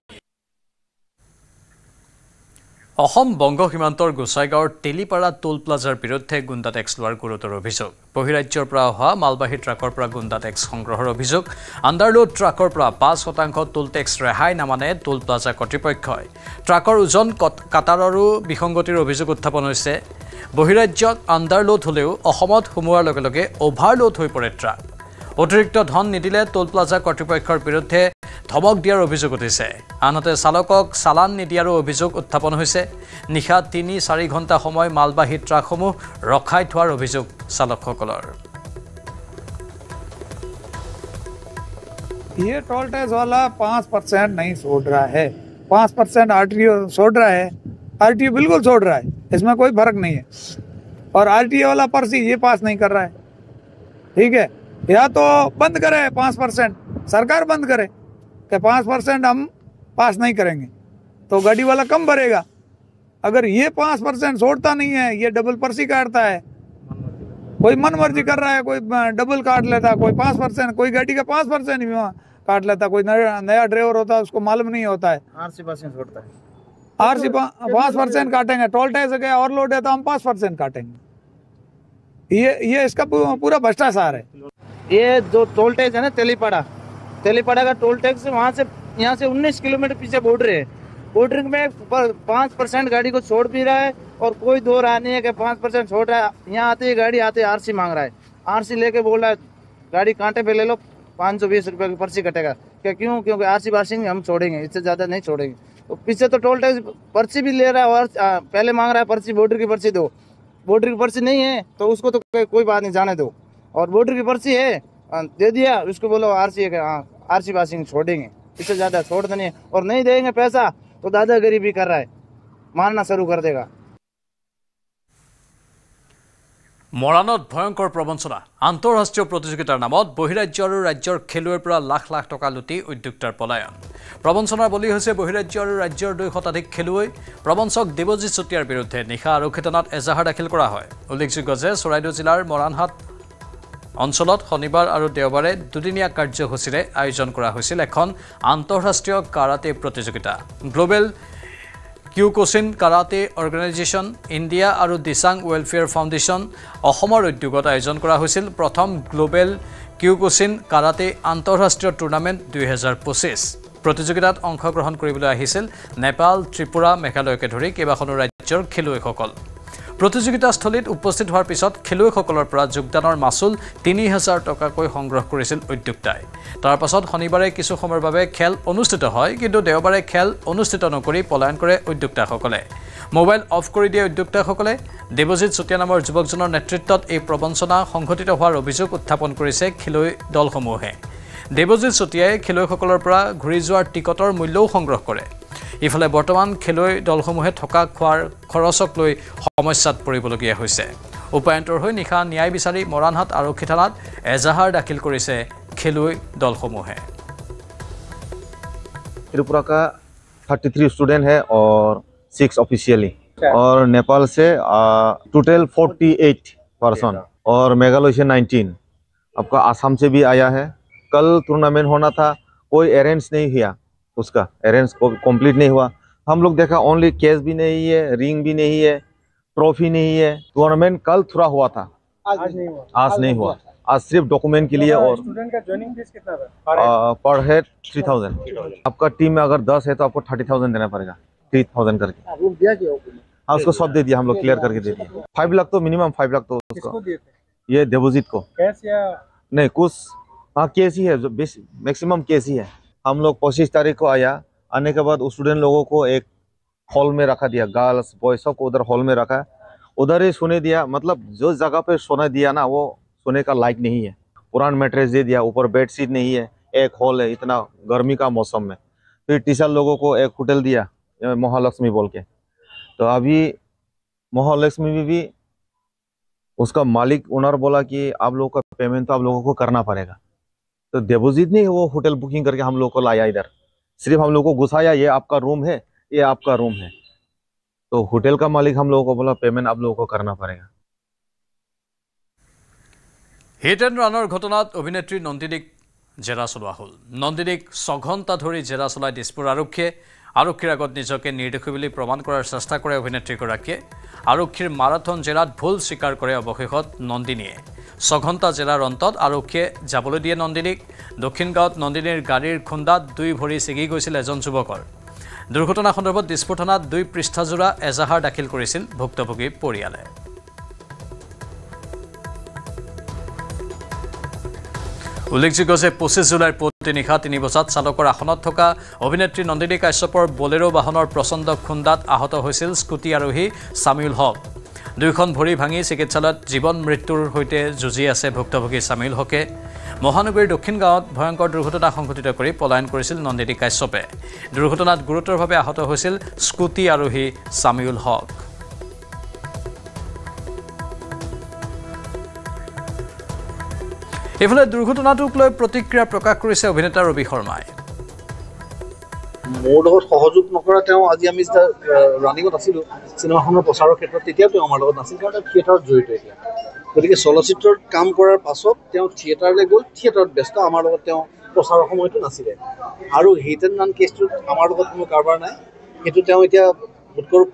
অসম বংগ সীমান্তৰ গোসাইগাঁৱৰ তেলিপাৰা টোল প্লাজাৰ বিৰুদ্ধে গুণ্ডা টেক্স লোৱাৰ গুৰুতৰ অভিযোগ বহিৰাজ্যৰ পৰা অহা মালবাহী ট্ৰাকৰ পৰা গুণ্ডা টেক্স সংগ্ৰহৰ অভিযোগ আণ্ডাৰলোড ট্ৰাকৰ পৰা 5% টোল টেক্স ৰেহাই নামানে টোল প্লাজা কৰ্তৃপক্ষই ট্ৰাকৰ ওজন কাটাৰৰো বিসংগতিৰ অভিযোগ উত্থাপন হৈছে বহিৰাজ্যত আণ্ডাৰলোড হ'লেও অসমত সোমোৱাৰ লগে লগে অভাৰলোড হৈ পৰে ট্ৰাক অতিৰিক্ত ধন নিদিলে টোল প্লাজা কৰ্তৃপক্ষৰ বিৰুদ্ধে ধমক দিয়াৰ অভিযোগ উঠিছে আনহাতে চালকক চালান নিদিয়াৰো অভিযোগ উত্থাপন হৈছে নিশা ৩-৪ ঘণ্টা সময় মালবাহী ট্ৰাকসমূহ ৰখাই থোৱাৰ অভিযোগ চালকসকলৰ ये टोल टैक्स वाला 5% नहीं छोड़ रहा है 5% आरटीओ छोड़ रहा है आरटीओ बिल्कुल छोड़ रहा है इसमें कोई फर्क नहीं है और आरटीओ वाला पर्ची ये पास नहीं कर रहा है ठीक है या तो बंद करे 5% सरकार बंद करे कि 5% हम पास नहीं करेंगे तो गाड़ी वाला कम भरेगा अगर ये 5% छोड़ता नहीं है ये डबल पर्ची काटता है कोई मन मर्जी कर रहा है कोई डबल काट लेता कोई 5% कोई गाड़ी का 5% भी काट लेता कोई नया ड्राइवर होता है उसको मालूम नहीं होता है आरसी 5% काटेंगे टोल टैक्स गया और लोड है तो हम 5% काटेंगे ये इसका पूरा भ्रष्टाचार है ये जो टोल टैक्स है ना तेलीपाड़ा का टोल टैक्स वहाँ से यहाँ से 19 किलोमीटर पीछे बॉर्डर है बॉर्डर में 5% गाड़ी को छोड़ भी रहा है और कोई दो रहा नहीं है कि 5% छोड़ रहा है यहाँ आते ही गाड़ी आते आरसी मांग रहा है आरसी लेके बोल रहा है गाड़ी कांटे पे ले लो 520 रुपये की पर्ची कटेगा क्यों क्योंकि आरसी पासिंग हम छोड़ेंगे इससे ज़्यादा नहीं छोड़ेंगे तो पीछे तो टोल टैक्स पर्ची भी ले रहा है और पहले मांग रहा है पर्ची बॉर्डर की पर्ची दो बॉर्डर की पर्ची नहीं है तो उसको तो कोई बात नहीं जाने दो और बॉर्डर की पर्ची है दे दिया उसको बोलो आरसी है आरसी पासिंग छोड़ेंगे इससे ज़्यादा छोड़ते नहीं है और नहीं देंगे पैसा तो दादागिरी भी कर रहा है मारना शुरू कर देगा মৰাণত ভয়ংকৰ প্ৰবঞ্চনা আন্তঃৰাষ্ট্ৰীয় প্ৰতিযোগিতাৰ নামত বহিৰাজ্য আৰু ৰাজ্যৰ খেলুৱৈৰ পৰা লাখ লাখ টকা লুটি উদ্যোক্তাৰ পলায়ন প্ৰবঞ্চনাৰ বলি হৈছে বহিৰাজ্য আৰু ৰাজ্যৰ 2 শতাধিক খেলুৱৈ প্ৰবঞ্চক দেৱজিৎ চতিয়াৰ বিৰুদ্ধে নিশা আৰক্ষী থানাত এজাহাৰ দাখিল কৰা হয় উল্লেখযোগ্য যে চৰাইদেউ জিলাৰ মৰাণহাট অঞ্চলত শনিবাৰ আৰু দেওবাৰে দুদিনীয়া কাৰ্যসূচীৰে আয়োজন কৰা হৈছিল এখন আন্তঃৰাষ্ট্ৰীয় কাৰাটে প্ৰতিযোগিতা গ্লোবেল কিউকোচিন কাৰাটে অৰ্গেনাইজেশ্যন ইণ্ডিয়া আৰু দিসাং ৱেলফেয়াৰ ফাউণ্ডেশ্যন অসমৰ উদ্যোগত আয়োজন কৰা হৈছিল প্ৰথম গ্লোবেল কিউকোচিন কাৰাটে আন্তঃৰাষ্ট্ৰীয় টুৰ্ণামেণ্ট 2025 প্ৰতিযোগিতাত অংশগ্ৰহণ কৰিবলৈ আহিছিল নেপাল ত্ৰিপুৰা মেঘালয়কে ধৰি কেইবাখনো ৰাজ্যৰ খেলুৱৈসকল প্ৰতিযোগিতাস্থলীত উপস্থিত হোৱাৰ পিছত খেলুৱৈসকলৰ পৰা যোগদানৰ মাচুল ৩০০০ টকাকৈ সংগ্ৰহ কৰিছিল উদ্যোক্তাই তাৰ পাছত শনিবাৰে কিছু সময়ৰ বাবে খেল অনুষ্ঠিত হয় কিন্তু দেওবাৰে খেল অনুষ্ঠিত নকৰি পলায়ন কৰে উদ্যোক্তাসকলে মোবাইল অফ কৰি দিয়ে উদ্যোক্তাসকলে দেৱজিৎ চতিয়া নামৰ যুৱকজনৰ নেতৃত্বত এই প্ৰবঞ্চনা সংঘটিত হোৱাৰ অভিযোগ উত্থাপন কৰিছে খেলুৱৈ দলসমূহে দেৱজিৎ চতিয়াই খেলুৱৈসকলৰ পৰা ঘূৰি যোৱাৰ টিকটৰ মূল্যও সংগ্ৰহ কৰে ইফালে বৰ্তমান খেলুৱৈ দলসমূহে থকা খোৱাৰ খৰচক লৈ সমস্যাত পৰিবলগীয়া হৈছে উপায়ন্তৰ হৈ নিশা ন্যায় বিচাৰি মৰাণহাট আৰক্ষী থানাত এজাহাৰ দাখিল কৰিছে খেলুৱৈ দলসমূহে त्रिपुरा का 33 स्टूडेंट है और 6 ऑफिशियली और नेपाल से टोटल 48 पर्सन और मेघालय से 19 आपका आसाम से भी आया है कल टूर्नामेंट होना था कोई अरेंज नहीं किया उसका अरेंज कंप्लीट नहीं हुआ हम लोग देखा ओनली कैश भी नहीं है रिंग भी नहीं है ट्रॉफी नहीं है टूर्नामेंट कल थोड़ा हुआ था आज नहीं हुआ आज सिर्फ डॉक्यूमेंट के लिए और स्टूडेंट का ज्वाइनिंग फीस कितना था पर हेड 3000 आपका टीम में अगर 10 है तो आपको 30,000 देना पड़ेगा 30,000 करके हाँ उसको सब दे दिया हम लोग क्लियर करके दे दिया 5 लाख तो मिनिमम 5 लाख तो उसको ये देवजीत को कैश या नहीं कुछ हाँ केस ही है जो मैक्सिमम केस ही है हम लोग 25 तारीख को आया आने के बाद उस स्टूडेंट लोगों को एक हॉल में रखा दिया गर्ल्स बॉयज सब को उधर हॉल में रखा उधर ही सोने दिया मतलब जो जगह पे सोने दिया ना वो सोने का लायक नहीं है पुराना मैट्रेस दे दिया ऊपर बेडशीट नहीं है एक हॉल है इतना गर्मी का मौसम में फिर टीचर लोगों को एक होटल दिया महालक्ष्मी बोल के तो अभी महालक्ष्मी में भी उसका मालिक ओनर बोला कि आप लोगों का पेमेंट तो आप लोगों को करना पड़ेगा तो देवजीत ने वो होटल बुकिंग करके हम लोग को लाया इधर सिर्फ हम लोग को घुसाया ये आपका रूम है ये आपका रूम है तो होटल का मालिक हम लोगों को बोला पेमेंट आप लोगों को करना पड़ेगा হিট এণ্ড ৰানৰ ঘটনাত অভিনেত্ৰী নন্দিনীক জেৰা চলোৱা হ'ল নন্দিনীক 6 ঘণ্টা ধৰি জেৰা চলাই দিছপুৰ আৰক্ষীৰ আগত নিজকে নিৰ্দোষী বুলি প্ৰমাণ কৰাৰ চেষ্টা কৰে অভিনেত্ৰীগৰাকীয়ে আৰক্ষীৰ মাৰাথন জেৰাত ভুল স্বীকাৰ কৰে অৱশেষত নন্দিনীয়ে 6 ঘণ্টা জেৰাৰ অন্তত আৰক্ষীয়ে যাবলৈ দিয়ে নন্দিনীক দক্ষিণ গাঁৱত নন্দিনীৰ গাড়ীৰ খুন্দাত 2 ভৰি ছিগি গৈছিল এজন যুৱকৰ দুৰ্ঘটনা সন্দৰ্ভত দিছপুৰ থানাত 2 পৃষ্ঠাজোৰা এজাহাৰ দাখিল কৰিছিল ভুক্তভোগী পৰিয়ালে উল্লেখযোগ্য যে 25 জুলাইৰ পুৱতি নিশা 3 বজাত চালকৰ আসনত থকা অভিনেত্ৰী নন্দিনী কাশ্যপৰ বলেৰো বাহনৰ প্ৰচণ্ড খুন্দাত আহত হৈছিল স্কুটি আৰোহী সামিউল হক। দুইখন ভৰি ভাঙি চিকিৎসালয়ত জীৱন মৃত্যুৰ সৈতে যুঁজি আছে ভুক্তভোগী সামিউল হকে। মহানগৰীৰ দক্ষিণ গাঁৱত ভয়ংকৰ দুৰ্ঘটনা সংঘটিত কৰি পলায়ন কৰিছিল নন্দিনী কাশ্যপে। দুৰ্ঘটনাত গুৰুতৰভাৱে আহত হৈছিল স্কুটি আৰোহী সামিউল হক। এফালে দুৰ্ঘটনাটোক লৈ প্ৰতিক্ৰিয়া প্ৰকাশ কৰিছে অভিনেতা ৰবি শৰ্মাই। মোৰ লগত সহযোগ নকৰা তেওঁ আজি আমি ৰানিঙত আছিলোঁ চিনেমাখনৰ প্ৰচাৰৰ ক্ষেত্ৰত, তেতিয়াও তেওঁ আমাৰ লগত নাছিল, কাৰণ তেওঁ থিয়েটাৰত জড়িত এতিয়া। গতিকে চলচ্চিত্ৰত কাম কৰাৰ পাছত তেওঁ থিয়েটাৰলৈ গ'ল, থিয়েটাৰত ব্যস্ত, আমাৰ লগত তেওঁ প্ৰচাৰৰ সময়তো নাছিলে। আৰু হিট এণ্ড ৰান কেছটোত আমাৰ লগত কোনো কাৰবাৰ নাই, সেইটো তেওঁ এতিয়া বোধকৰো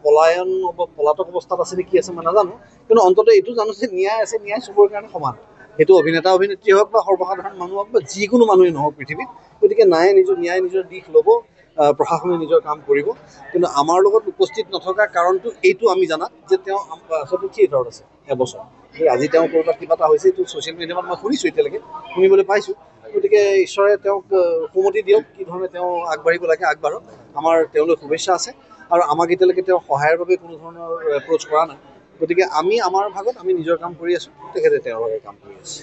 পলাতক অৱস্থাত আছে নে কি আছে মই নাজানো, কিন্তু অন্ততঃ এইটো জানো যে ন্যায় আছে, ন্যায় চবৰে কাৰণে সমান। সেইটো অভিনেতা অভিনেত্ৰী হওক বা সৰ্বসাধাৰণ মানুহ হওক বা যিকোনো মানুহেই নহওক পৃথিৱীত, গতিকে ন্যায় নিজৰ দিশ ল'ব, প্ৰশাসনে নিজৰ কাম কৰিব। কিন্তু আমাৰ লগত উপস্থিত নথকা কাৰণটো এইটো আমি জানাত যে তেওঁ আচলতে থিয়েটাৰত আছে এবছৰ। আজি তেওঁ ক'ৰবাত কিবা এটা হৈছে, এইটো ছ'চিয়েল মিডিয়াত মই শুনিছোঁ, এতিয়ালৈকে শুনিবলৈ পাইছোঁ। গতিকে ঈশ্বৰে তেওঁক সুমতি দিয়ক, কি ধৰণে তেওঁ আগবাঢ়িব লাগে আগবাঢ়ক। আমাৰ তেওঁলৈ শুভেচ্ছা আছে, আৰু আমাক এতিয়ালৈকে তেওঁ সহায়ৰ বাবে কোনো ধৰণৰ এপ্ৰ'চ কৰা নাই। গতিকে আমি আমাৰ ভাগত আমি নিজৰ কাম কৰি আছোঁ, তেখেতে তেওঁৰ ভাগে কাম কৰি আছে।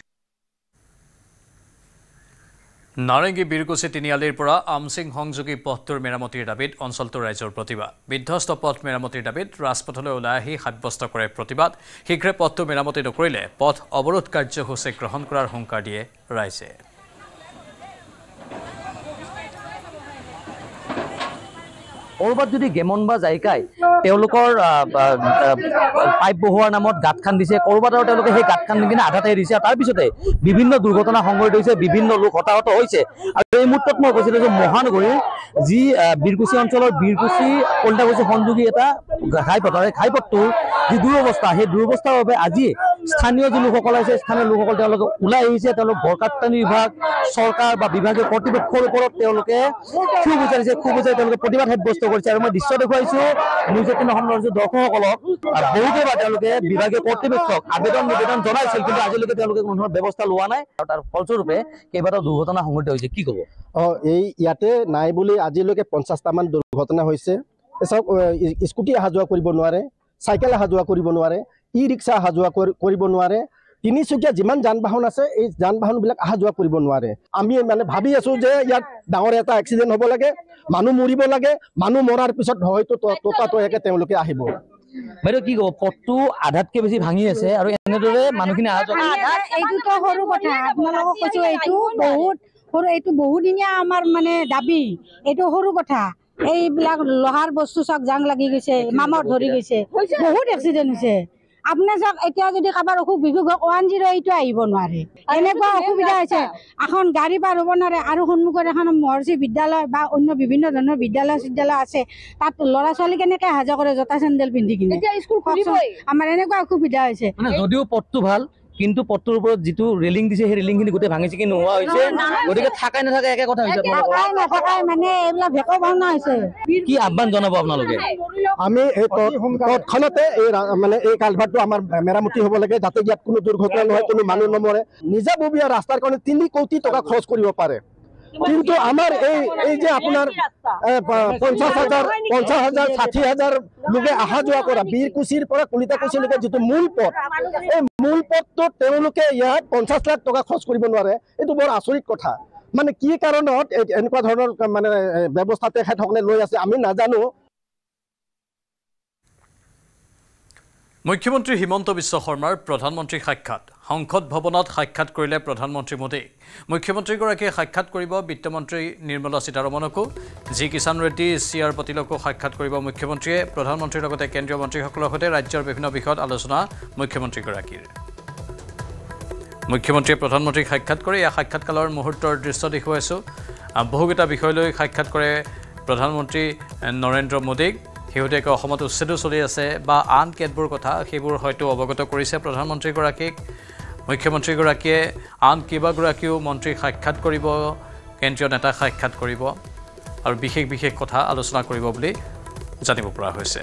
নাৰেংগী বীৰকুছি তিনিআলিৰ পৰা আমচিং সংযোগী পথটোৰ মেৰামতিৰ দাবীত অঞ্চলটোৰ ৰাইজৰ প্ৰতিবাদ। বিধ্বস্ত পথ মেৰামতিৰ দাবীত ৰাজপথলৈ ওলাই আহি সাব্যস্ত কৰে প্ৰতিবাদ। শীঘ্ৰে পথটো মেৰামতি নকৰিলে পথ অৱৰোধ কাৰ্যসূচী গ্ৰহণ কৰাৰ হুংকাৰ দিয়ে ৰাইজে। ক'ৰবাত যদি গেমন বা জাইকাই তেওঁলোকৰ পাইপ বহুৱাৰ নামত গাঁত খান্দিছে, ক'ৰবাত আৰু তেওঁলোকে সেই গাঁত খান্দি কিনে আধাতে দিছে। তাৰপিছতে বিভিন্ন দুৰ্ঘটনা সংঘটিত হৈছে, বিভিন্ন লোক হতাহত হৈছে। আৰু এই মুহূৰ্তত মই কৈছিলোঁ যে মহানগৰীৰ যি বীৰকুছি অঞ্চলৰ বীৰকুছি কলিতাকুছি সংযোগী এটা ঘাইপথ, এই ঘাইপথটোৰ যি দুৰৱস্থা, সেই দুৰৱস্থাৰ বাবে আজি স্থানীয় যি লোকসকল আছে, স্থানীয় লোকসকল তেওঁলোকে ওলাই আহিছে। তেওঁলোক গড়কাপ্তানি বিভাগ, চৰকাৰ বা বিভাগীয় কৰ্তৃপক্ষৰ ওপৰত তেওঁলোকে ক্ষোভ উচ্চাৰিছে, ক্ষোভ উচ্চাৰি তেওঁলোকে প্ৰতিবাদ সাব্যস্ত কৰিছে। আৰু মই দৃশ্য দেখুৱাইছোঁ নিউজ 18 অসমৰ দৰ্শকসকলক, বহুকেইবাৰ তেওঁলোকে বিভাগীয় কৰ্তৃপক্ষক নিবেদন জনাইছিল, কিন্তু আজিলৈকে তেওঁলোকে কোনো ধৰণৰ ব্যৱস্থা লোৱা নাই। আৰু তাৰ ফলস্বৰূপে কেইবাটাও দুৰ্ঘটনা সংঘটিত হৈছে। কি ক'ব? এই ইয়াতে নাই বুলি আজিলৈকে 50টামান দুৰ্ঘটনা হৈছে। চাওক, স্কুটি অহা যোৱা কৰিব নোৱাৰে, চাইকেল অহা যোৱা কৰিব নোৱাৰে, ই ৰিক্সা অহা যোৱা কৰিব নোৱাৰে, তিনিচকীয়া যিমান যান বাহন আছে এই যান বাহনবিলাক অহা যোৱা কৰিব নোৱাৰে। আমি মানে ভাবি আছোঁ যে ইয়াত ডাঙৰ এটা এক্সিডেণ্ট হ'ব লাগে, মানুহ মৰিব লাগে, মানুহ মৰাৰ পিছত হয়তো ততাতৈয়াকে তেওঁলোকে আহিব। বাইদেউ কি ক'ব? পথটো আধাতকৈ বেছি ভাঙি আছে আৰু এনেদৰে মানুহখিনি অহা যোৱা। এইটোতো সৰু কথা, আপোনালোকক কৈছোঁ এইটো বহুত সৰু, এইটো বহুদিনীয়া আমাৰ মানে দাবী, এইটো সৰু কথা। এইবিলাক লোহাৰ বস্তু চাওক জাং লাগি গৈছে, মামৰ ধৰি গৈছে, বহুত এক্সিডেণ্ট হৈছে। আপোনাৰ চাওক, এতিয়া যদি কাৰোবাৰ অসুখ বিসুখ 108 আহিব নোৱাৰে, এনেকুৱা অসুবিধা হৈছে। এখন গাড়ী পাৰ হ'ব নোৱাৰে। আৰু সন্মুখত এখন মহৰ্ষি বিদ্যালয় বা অন্য বিভিন্ন ধৰণৰ বিদ্যালয় চিদ্যালয় আছে, তাত ল'ৰা ছোৱালী কেনেকৈ অহা যোৱা কৰে জোতা চেণ্ডেল পিন্ধি কিনে? আমাৰ এনেকুৱা অসুবিধা হৈছে। যদিও পথটো ভাল, কিন্তু পথটোৰ ওপৰত যিটো ৰেলিং দিছে সেই ৰেলিংখিনি গোটেই ভাঙি চিকি নোহোৱা হৈছে। গতিকে থাকাই নাথাকে একে কথা হৈছে। মানে এইবিলাক ভেকো ভাওনা হৈছে। কি আহ্বান জনাব আপোনালোকে? আমি এই তৎক্ষণতে এই কালভাৰটো আমাৰ মেৰামতি হ'ব লাগে, যাতে ইয়াত কোনো দুৰ্ঘটনা নহয়, কোনো মানুহ নমৰে। নিজাববীয়া ৰাস্তাৰ কাৰণে 3 কোটি টকা খৰচ কৰিব পাৰে, কিন্তু আমাৰ এই যে আপোনাৰ 50,000, 60,000 লোকে অহা যোৱা কৰা বীৰকুছিৰ পৰা কলিতাকুছিলৈকে যিটো মূল পথ, এই মূল পথটো তেওঁলোকে ইয়াত 50 লাখ টকা খৰচ কৰিব নোৱাৰে। এইটো বৰ আচৰিত কথা। মানে কি কাৰণত এনেকুৱা ধৰণৰ মানে ব্যৱস্থা তেখেতসকলে লৈ আছে আমি নাজানো। মুখ্যমন্ত্ৰী হিমন্ত বিশ্ব শৰ্মাৰ প্ৰধানমন্ত্ৰী সাক্ষাৎ। সংসদ ভৱনত সাক্ষাৎ কৰিলে প্ৰধানমন্ত্ৰী মোদী। মুখ্যমন্ত্ৰীগৰাকীয়ে সাক্ষাৎ কৰিব বিত্তমন্ত্ৰী নিৰ্মলা সীতাৰমণকো। জি কিষাণ ৰেড্ডী CR পাটিলকো সাক্ষাৎ কৰিব মুখ্যমন্ত্ৰীয়ে। প্ৰধানমন্ত্ৰীৰ লগতে কেন্দ্ৰীয় মন্ত্ৰীসকলৰ সৈতে ৰাজ্যৰ বিভিন্ন বিষয়ত আলোচনা মুখ্যমন্ত্ৰীগৰাকীৰ। মুখ্যমন্ত্ৰীয়ে প্ৰধানমন্ত্ৰীক সাক্ষাৎ কৰে। এই সাক্ষাৎকালৰ মুহূৰ্তৰ দৃশ্য দেখুৱাইছোঁ। বহুকেইটা বিষয় লৈ সাক্ষাৎ কৰে প্ৰধানমন্ত্ৰী নৰেন্দ্ৰ মোদীক। শেহতীয়াকৈ অসমত উচ্ছেদো চলি আছে বা আন কেতবোৰ কথা, সেইবোৰ হয়তো অৱগত কৰিছে প্ৰধানমন্ত্ৰীগৰাকীক। মুখ্যমন্ত্ৰীগৰাকীয়ে আন কেইবাগৰাকীও মন্ত্ৰীক সাক্ষাৎ কৰিব, কেন্দ্ৰীয় নেতাক সাক্ষাৎ কৰিব আৰু বিশেষ কথা আলোচনা কৰিব বুলি জানিব পৰা হৈছে।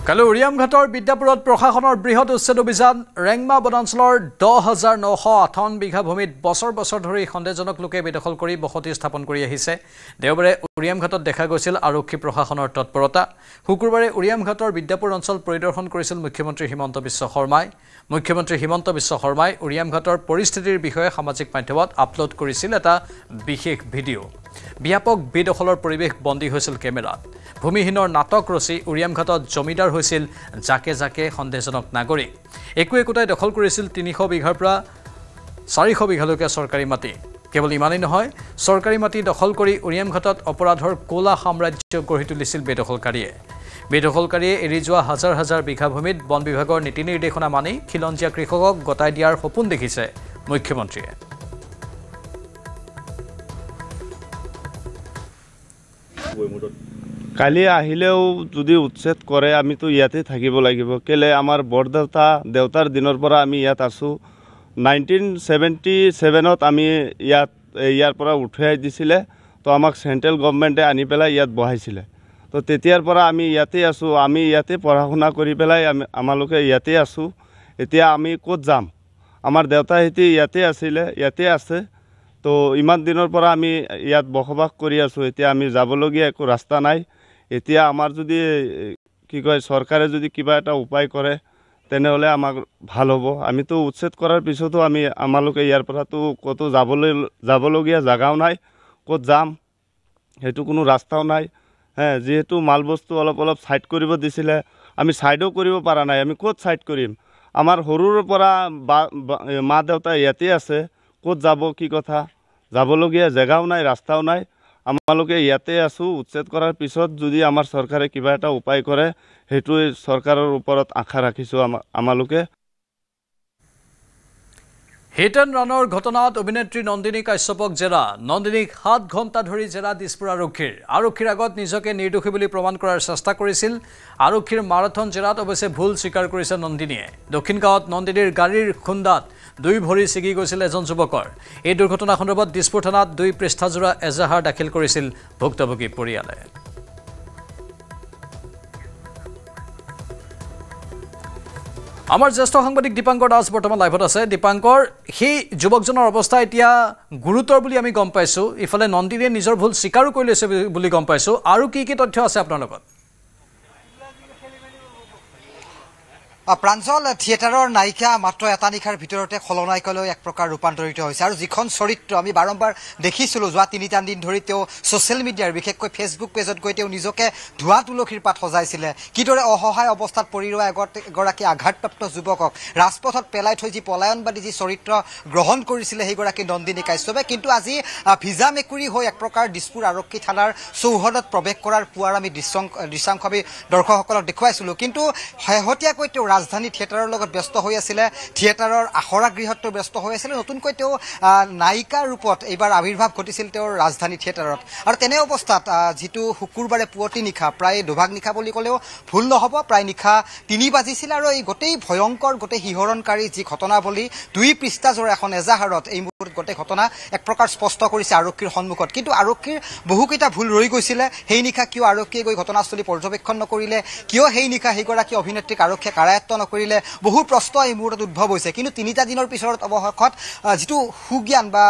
কালি উৰিয়ামঘাটৰ বিদ্যাপুৰত প্ৰশাসনৰ বৃহৎ উচ্ছেদ অভিযান ৰেংমা বনাঞ্চলৰ 10,958 বিঘা ভূমিত বছৰ বছৰ ধৰি সন্দেহজনক লোকে বেদখল কৰি বসতি স্থাপন কৰি আহিছে দেওবাৰে উৰিয়ামঘাটত দেখা গৈছিল আৰক্ষী প্ৰশাসনৰ তৎপৰতা শুকুৰবাৰে উৰিয়ামঘাটৰ বিদ্যাপুৰ অঞ্চল পৰিদৰ্শন কৰিছিল মুখ্যমন্ত্ৰী হিমন্ত বিশ্ব শৰ্মাই উৰিয়ামঘাটৰ পৰিস্থিতিৰ বিষয়ে সামাজিক মাধ্যমত আপলোড কৰিছিল এটা বিশেষ ভিডিঅ' ব্যাপক বেদখলৰ পৰিৱেশ বন্দী হৈছিল কেমেৰাত ভূমিহীনৰ নাটক ৰচি উৰিয়ামঘাটত জমিদাৰ হৈছিল জাকে জাকে সন্দেহজনক নাগৰিক একোটাই দখল কৰিছিল 300 বিঘাৰ পৰা 400 বিঘালৈকে চৰকাৰী মাটি কেৱল ইমানেই নহয় চৰকাৰী মাটি দখল কৰি উৰিয়ামঘাটত অপৰাধৰ কোলা সাম্ৰাজ্য গঢ়ি তুলিছিল বেদখলকাৰীয়ে এৰি যোৱা হাজাৰ হাজাৰ বিঘা ভূমিত বন বিভাগৰ নীতি নিৰ্দেশনা মানি খিলঞ্জীয়া কৃষকক গতাই দিয়াৰ সপোন দেখিছে মুখ্যমন্ত্ৰীয়ে কালি আহিলেও যদি উচ্ছেদ কৰে আমিতো ইয়াতে থাকিব লাগিব কেলে আমাৰ দেউতাৰ দিনৰ পৰা আমি ইয়াত আছো 1977ত আমি ইয়াৰ পৰা উঠাই দিছিলে তো আমাক সেন্ট্ৰেল গভৰ্ণমেণ্টে আনি পেলাই ইয়াত বহাইছিলে তো তেতিয়াৰ পৰা আমি ইয়াতে আছো আমি ইয়াতে পঢ়া শুনা কৰি পেলাই আমালোকে ইয়াতে আছো এতিয়া আমি ক'ত যাম আমাৰ দেউতা হেতি ইয়াতে আছিলে ইয়াতে আছে তো ইমান দিনৰ পৰা আমি ইয়াত বসবাস কৰি আছো এতিয়া আমি যাবলগীয়া একো ৰাস্তা নাই এতিয়া আমাৰ যদি কি কয় চৰকাৰে যদি কিবা এটা উপায় কৰে তেনেহলে আমাক ভাল হ'ব আমিতো উচ্ছেদ কৰাৰ পিছতো আমালোকে ইয়াৰ পৰাতো কত যাবলগীয়া জাগাও নাই ক'ত যাম হেতু কোনো ৰাস্তাও নাই যেহেতু মালবস্তু অলপ সাইড কৰিব দিছিলে আমি সাইডও কৰিব পৰা নাই আমি ক'ত সাইড কৰিম আমাৰ হৰুৰ পৰা মা দেউতা ইয়াতে আছে ক'ত যাব কি কথা যাবলগীয়া জাগাও নাই ৰাস্তাও নাই আমালোকে ইয়াতে আছো উচ্ছেদ কৰাৰ পিছত যদি আমাৰ চৰকাৰে কিবা এটা উপায় কৰে হেতু চৰকাৰৰ ওপৰত আশা ৰাখিছো আমালোকে হিট এণ্ড ৰানৰ ঘটনাত অভিনেত্ৰী নন্দিনী কাশ্যপক জেৰা নন্দিনীক 7 ঘণ্টা ধৰি জেৰা দিছপুৰ আৰক্ষীৰ আগত নিজকে নিৰ্দোষী বুলি প্ৰমাণ কৰাৰ চেষ্টা কৰিছিল আৰক্ষীৰ মাৰাথন জেৰাত অৱশ্যে ভুল স্বীকাৰ কৰিছে নন্দিনীয়ে দক্ষিণ গাঁৱত নন্দিনীৰ গাড়ীৰ খুন্দাত 2 ভৰি ছিগি গৈছিল এজন যুৱকৰ এই দুৰ্ঘটনা সন্দৰ্ভত দিছপুৰ থানাত 2 পৃষ্ঠাজোৰা এজাহাৰ দাখিল কৰিছিল ভুক্তভোগী পৰিয়ালে আমাৰ জ্যেষ্ঠ সাংবাদিক দীপাংকৰ দাস বৰ্তমান লাইভত আছে দীপাংকৰ সেই যুৱকজনৰ অৱস্থা এতিয়া গুৰুতৰ বুলি আমি গম পাইছো ইফালে নন্দিনীয়ে নিজৰ ভুল স্বীকাৰো কৰি লৈছে বুলি গম পাইছো আৰু কি তথ্য আছে আপোনাৰ লগত প্ৰাঞ্জল থিয়েটাৰৰ নায়িকা মাত্ৰ এটা নিশাৰ ভিতৰতে খলনায়কলৈ এক প্ৰকাৰ ৰূপান্তৰিত হৈছে আৰু যিখন চৰিত্ৰ আমি বাৰম্বাৰ দেখিছিলোঁ যোৱা 3 দিন ধৰি তেওঁ ছ'চিয়েল মিডিয়াৰ বিশেষকৈ ফেচবুক পেজত গৈ তেওঁ নিজকে ধোঁৱা তুলসীৰ পাত সজাইছিলে কিদৰে অসহায় অৱস্থাত পৰি ৰোৱা এগৰাকী আঘাতপ্ৰাপ্ত যুৱকক ৰাজপথত পেলাই থৈ যি পলায়নবাদী যি চৰিত্ৰ গ্ৰহণ কৰিছিলে সেইগৰাকী নন্দিনী কাশ্যপে কিন্তু আজি ভিজা মেকুৰী হৈ এক প্ৰকাৰ দিছপুৰ আৰক্ষী থানাৰ চৌহদত প্ৰৱেশ কৰাৰ পুৱাৰ আমি দৃশ্যাংশ আমি দৰ্শকসকলক দেখুৱাইছিলোঁ কিন্তু শেহতীয়াকৈ তেওঁ ৰাজধানী থিয়েটাৰৰ লগত ব্যস্ত হৈ আছিল থিয়েটাৰৰ আখৰা গৃহত ব্যস্ত হৈ আছিল নতুনকৈ তেওঁ নায়িকাৰ ৰূপত এইবাৰ আবিৰ্ভাৱ ঘটিছিল তেওঁৰ ৰাজধানী থিয়েটাৰত আৰু তেনে অৱস্থাত যেটো শুকুৰবাৰে পুৱতি নিশা প্ৰায় দুভাগ নিশা বুলি ক'লেও ভুল নহব প্ৰায় নিশা 3 বাজিছিল আৰু এই গোটেই ভয়ংকৰ গোটেই হিহৰণকাৰী যি ঘটনাৱলী 2 পৃষ্ঠাজোৰা এখন এজাহাৰত এই মুহূৰ্তত গোটেই ঘটনা এক প্ৰকাৰ স্পষ্ট কৰিছে আৰক্ষীৰ সন্মুখত কিন্তু আৰক্ষীৰ বহুকেইটা ভুল ৰৈ গৈছিল সেই নিশা কিয় আৰক্ষীয়ে গৈ ঘটনাস্থলী পৰ্যবেক্ষণ নকৰিলে কিয় সেই নিশা সেইগৰাকী অভিনেত্ৰীক আৰক্ষীয়ে কাৰায়ত্ব নকৰিলে বহু প্ৰশ্ন এই মুহূৰ্তত উদ্ভৱ হৈছে কিন্তু 3টা দিনৰ পিছত অৱশেষত যেটো সুজ্ঞান বা